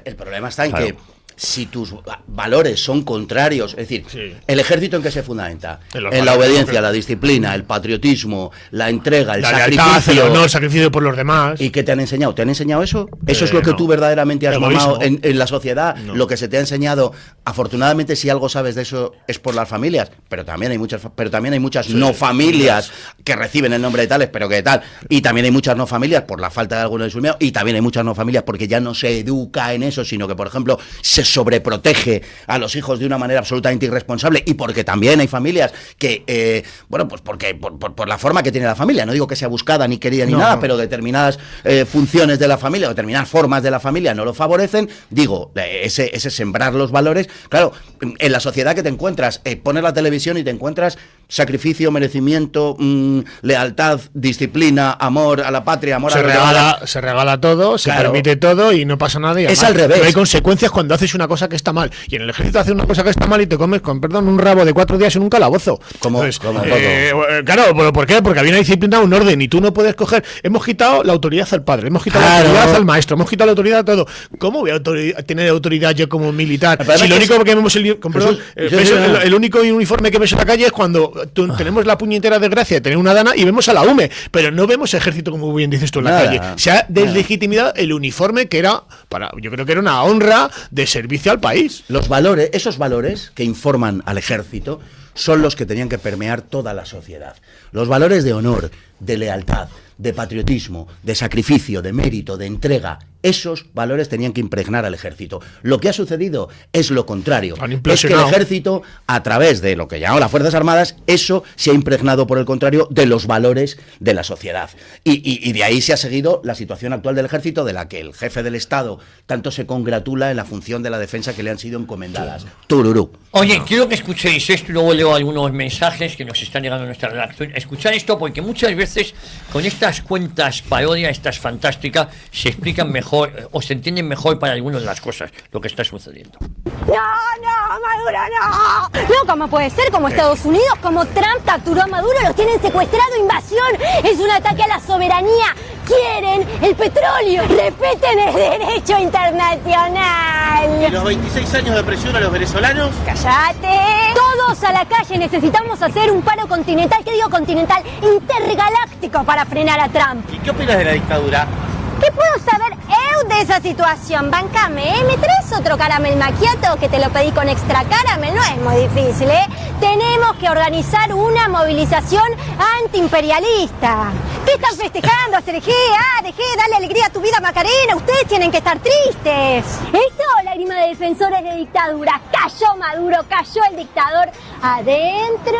El problema está en que si tus valores son contrarios, es decir, ¿el ejército en qué se fundamenta? En la obediencia, la disciplina, el patriotismo, la entrega, el sacrificio. El sacrificio por los demás. ¿Y qué te han enseñado? ¿Te han enseñado eso? ¿Eso es lo que tú verdaderamente has mamado en la sociedad? No. Lo que se te ha enseñado, afortunadamente, si algo sabes de eso, es por las familias, pero también hay muchas no familias que reciben el nombre de tales, pero que tal. Y también hay muchas no familias por la falta de alguno de sus miembros, y también hay muchas no familias porque ya no se educa en eso, sino que, por ejemplo, se sobreprotege a los hijos de una manera absolutamente irresponsable, y porque también hay familias que, pues porque por la forma que tiene la familia, no digo que sea buscada ni querida ni nada, pero determinadas funciones de la familia o determinadas formas de la familia no lo favorecen, ese sembrar los valores, claro, en la sociedad que te encuentras, pones la televisión y te encuentras sacrificio, merecimiento, lealtad, disciplina, amor a la patria, amor a la se regala todo, se permite todo y no pasa nada. Y es al revés. No hay consecuencias cuando haces una cosa que está mal. Y en el ejército haces una cosa que está mal y te comes, con perdón, un rabo de 4 días en un calabozo. Claro, ¿por qué? Porque había una disciplina, un orden, y tú no puedes coger. Hemos quitado la autoridad al padre, hemos quitado la autoridad al maestro, hemos quitado la autoridad a todo. ¿Cómo voy a tener autoridad yo como militar? Si lo único que vemos el único uniforme que ves en la calle es cuando tenemos la puñetera desgracia de tener una dana y vemos a la UME, pero no vemos ejército, como bien dices tú, en la calle. Se ha deslegitimado el uniforme que era yo creo que era una honra de servicio al país. Esos valores que informan al ejército son los que tenían que permear toda la sociedad. Los valores de honor, de lealtad, de patriotismo, de sacrificio, de mérito, de entrega. Esos valores tenían que impregnar al ejército. Lo que ha sucedido es lo contrario. Es que el ejército, a través de lo que llaman las Fuerzas Armadas, eso se ha impregnado, por el contrario, de los valores de la sociedad. Y de ahí se ha seguido la situación actual del ejército, de la que el jefe del Estado tanto se congratula en la función de la defensa que le han sido encomendadas. Tururú. Oye, quiero que escuchéis esto y luego leo algunos mensajes que nos están llegando a nuestra redacción. Escuchar esto porque muchas veces con estas cuentas parodia, estas fantásticas, se explican mejor o se entienden mejor para algunas de las cosas lo que está sucediendo. No, Maduro no. No, ¿cómo puede ser? Como Estados Unidos, como Trump capturó a Maduro, los tienen secuestrado, invasión. Es un ataque a la soberanía. Quieren el petróleo. Respeten el derecho internacional. ¿Y los 26 años de presión a los venezolanos? ¡Cállate! Todos a la calle. Necesitamos hacer un paro continental, ¿qué digo continental? Intergaláctico para frenar a Trump. ¿Y qué opinas de la dictadura? ¿Qué puedo saber de esa situación? Bancame, ¿Me traes otro caramel macchiato que te lo pedí con extra caramel? No es muy difícil, Tenemos que organizar una movilización antiimperialista. ¿Qué están festejando, Sergé? Dejé de darle alegría a tu vida, Macarena. Ustedes tienen que estar tristes. Esto, lágrima de defensores de dictadura. Cayó Maduro, cayó el dictador adentro.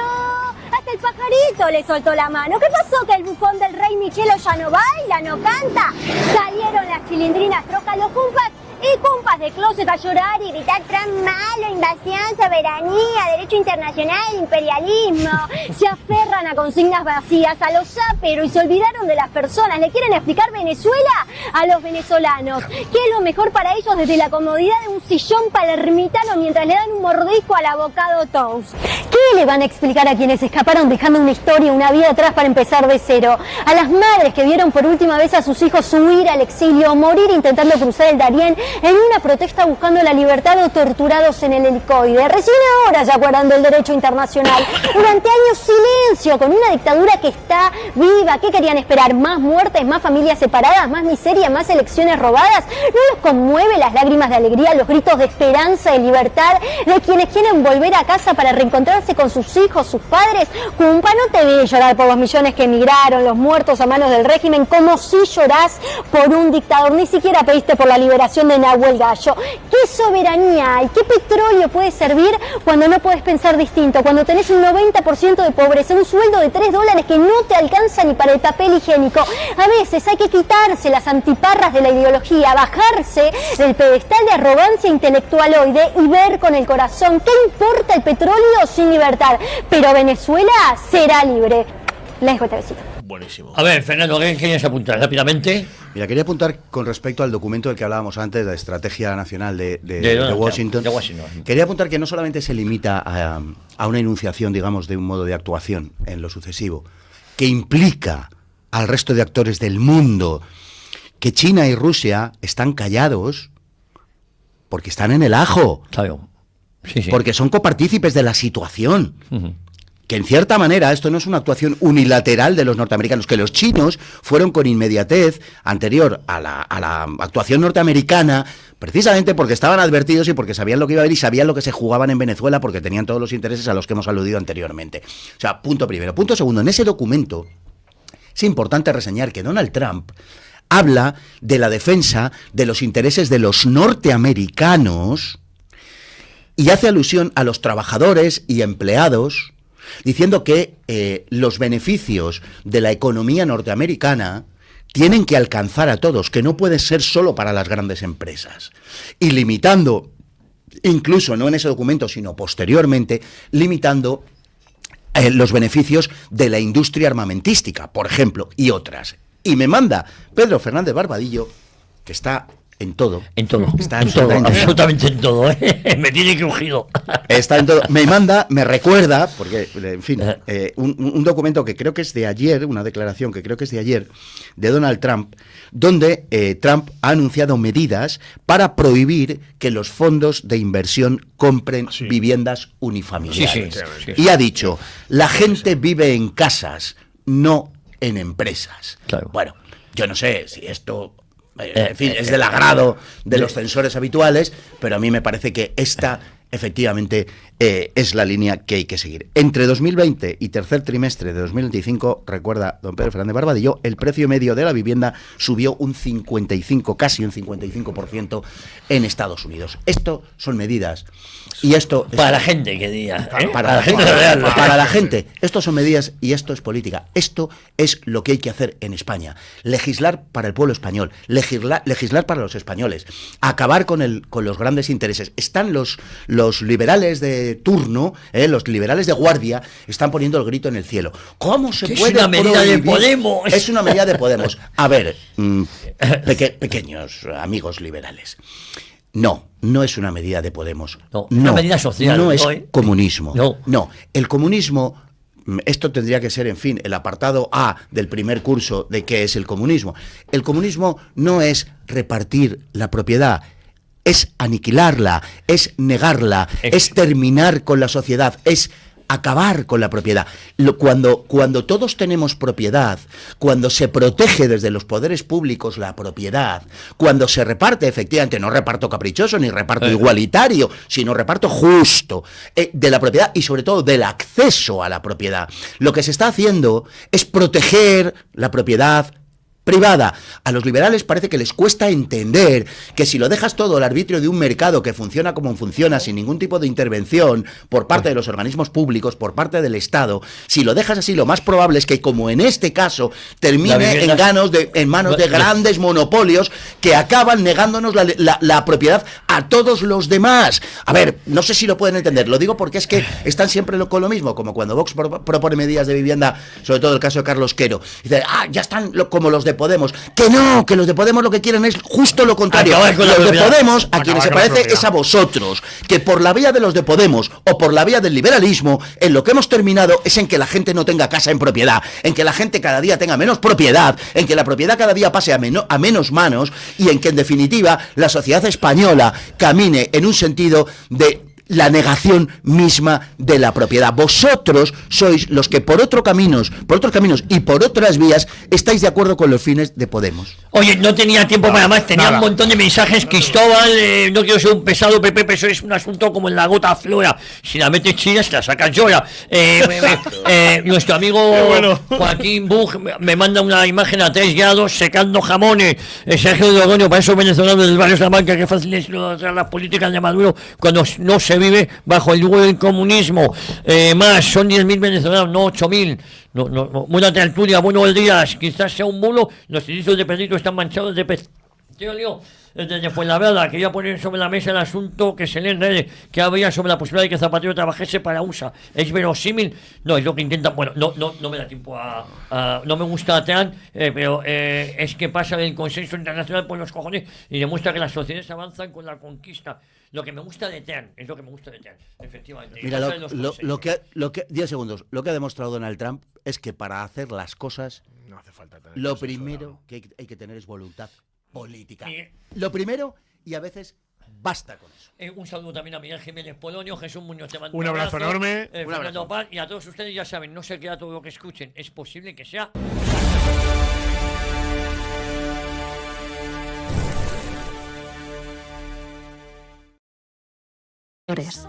Hasta el pajarito le soltó la mano. ¿Qué pasó? ¿Que el bufón del rey Michelo ya no baila, no canta? Salieron las chilindrinas trocas, los cumpas y cumpas de closet a llorar y gritar Trump malo, invasión, soberanía, derecho internacional, imperialismo. Se aferran a consignas vacías, a los záperos y se olvidaron de las personas. Le quieren explicar Venezuela a los venezolanos. ¿Qué es lo mejor para ellos desde la comodidad de un sillón palermitano mientras le dan un mordisco al avocado toast? ¿Qué le van a explicar a quienes escaparon dejando una historia, una vida atrás para empezar de cero? A las madres que vieron por última vez a sus hijos huir al exilio o morir intentando cruzar el Darién en una protesta buscando la libertad o torturados en el helicoide. Recién ahora se acuerdan del derecho internacional. Durante años silencio, con una dictadura que está viva. ¿Qué querían esperar? ¿Más muertes, más familias separadas, más miseria, más elecciones robadas? ¿No los conmueve las lágrimas de alegría, los gritos de esperanza, de libertad de quienes quieren volver a casa para reencontrarse con sus hijos, sus padres? Cumpa, no te vi llorar por los millones que emigraron, los muertos a manos del régimen, como si llorás por un dictador. Ni siquiera pediste por la liberación de Nahuel Gallo. ¿Qué soberanía hay? ¿Qué petróleo puede servir cuando no puedes pensar distinto? Cuando tenés un 90% de pobreza, un sueldo de $3 que no te alcanza ni para el papel higiénico. A veces hay que quitarse las antiparras de la ideología, bajarse del pedestal de arrogancia intelectualoide y ver con el corazón. ¿Qué importa el petróleo sin libertad? Pero Venezuela será libre. Les dejo este besito. Buenísimo. A ver, Fernando, ¿qué querías apuntar rápidamente? Mira, quería apuntar con respecto al documento del que hablábamos antes, la Estrategia Nacional de Washington. Quería apuntar que no solamente se limita a una enunciación, digamos, de un modo de actuación en lo sucesivo, que implica al resto de actores del mundo que China y Rusia están callados porque están en el ajo. Claro. Sí, sí. Porque son copartícipes de la situación. Que en cierta manera esto no es una actuación unilateral de los norteamericanos, que los chinos fueron con inmediatez anterior a la actuación norteamericana, precisamente porque estaban advertidos y porque sabían lo que iba a haber y sabían lo que se jugaban en Venezuela, porque tenían todos los intereses a los que hemos aludido anteriormente. O sea, punto primero. Punto segundo, en ese documento es importante reseñar que Donald Trump habla de la defensa de los intereses de los norteamericanos y hace alusión a los trabajadores y empleados, diciendo que los beneficios de la economía norteamericana tienen que alcanzar a todos, que no puede ser solo para las grandes empresas. Y limitando, incluso no en ese documento, sino posteriormente, limitando los beneficios de la industria armamentística, por ejemplo, y otras. Y me manda Pedro Fernández Barbadillo, que está en todo. En todo. Está en todo, absolutamente en todo. Me tiene crujido. Está en todo. Me recuerda, porque, en fin, un documento que creo que es de ayer, una declaración que creo que es de ayer, de Donald Trump, donde Trump ha anunciado medidas para prohibir que los fondos de inversión compren viviendas unifamiliares. Sí. Y ha dicho, la gente vive en casas, no en empresas. Claro. Bueno, yo no sé si esto... en fin, es del agrado de los censores habituales, pero a mí me parece que esta, efectivamente, es la línea que hay que seguir. Entre 2020 y tercer trimestre de 2025, recuerda don Pedro Fernández Barbadillo, el precio medio de la vivienda subió un 55, casi un 55% en Estados Unidos. Esto son medidas. Y esto para la gente, que diga, para la gente real. Para la gente. Esto son medidas y esto es política. Esto es lo que hay que hacer en España. Legislar para el pueblo español, legislar para los españoles, acabar con los grandes intereses. Están los liberales de turno, los liberales de guardia, están poniendo el grito en el cielo. ¿Cómo se puede? Es una medida de Podemos. Es una medida de Podemos. A ver, pequeños amigos liberales. No es una medida de Podemos. No, es una medida social. No es comunismo. No. El comunismo, esto tendría que ser, en fin, el apartado A del primer curso de qué es el comunismo. El comunismo no es repartir la propiedad, es aniquilarla, es negarla, es terminar con la sociedad, es acabar con la propiedad. Cuando todos tenemos propiedad, cuando se protege desde los poderes públicos la propiedad, cuando se reparte, efectivamente, no reparto caprichoso ni reparto igualitario, sino reparto justo de la propiedad y sobre todo del acceso a la propiedad. Lo que se está haciendo es proteger la propiedad privada. A los liberales parece que les cuesta entender que si lo dejas todo al arbitrio de un mercado que funciona como funciona, sin ningún tipo de intervención por parte de los organismos públicos, por parte del Estado, si lo dejas así, lo más probable es que, como en este caso, termine en manos de grandes monopolios que acaban negándonos la propiedad a todos los demás. A ver, no sé si lo pueden entender, lo digo porque es que están siempre con lo mismo, como cuando Vox propone medidas de vivienda, sobre todo el caso de Carlos Quero. Dice, ya están como los de Podemos. Que no, que los de Podemos lo que quieren es justo lo contrario. Los de Podemos, a quienes se parece es a vosotros, que por la vía de los de Podemos o por la vía del liberalismo, en lo que hemos terminado es en que la gente no tenga casa en propiedad, en que la gente cada día tenga menos propiedad, en que la propiedad cada día pase a menos manos y en que en definitiva la sociedad española camine en un sentido de la negación misma de la propiedad. Vosotros sois los que por otros caminos y por otras vías estáis de acuerdo con los fines de Podemos. Oye, no tenía tiempo para más, tenía un montón de mensajes. Cristóbal, no quiero ser un pesado, Pepe, pero eso es un asunto como en la gota flora. Si la metes china, se la sacas llora. Nuestro amigo Joaquín Bug me manda una imagen a 3 grados secando jamones. Sergio de Ogoño, para eso venezolanos del barrio Salamanca, que fácil es las políticas de Maduro cuando no se vive bajo el yugo del comunismo. Más, son 10.000 venezolanos, no 8.000. Buena tertulia, buenos días. Quizás sea un bulo, los ilícitos de Pedrito están manchados de petróleo. Desde Fuenlabrada quería poner sobre la mesa el asunto que se lee en redes, que habría sobre la posibilidad de que Zapatero trabajase para USA. ¿Es verosímil? No, es lo que intenta. Bueno, no me da tiempo no me gusta Trump, pero es que pasa del consenso internacional por los cojones y demuestra que las sociedades avanzan con la conquista. Lo que me gusta de Trump, es lo que me gusta de Trump, efectivamente. Mira, lo que 10 segundos, lo que ha demostrado Donald Trump es que para hacer las cosas, no hace falta tener lo primero que hay que tener es voluntad política. Lo primero, y a veces basta con eso. Un saludo también a Miguel Jiménez Polonio, Jesús Muñoz, te mando un abrazo enorme. Fernando Paz, y a todos ustedes ya saben, no se queda todo lo que escuchen, es posible que sea... Flores.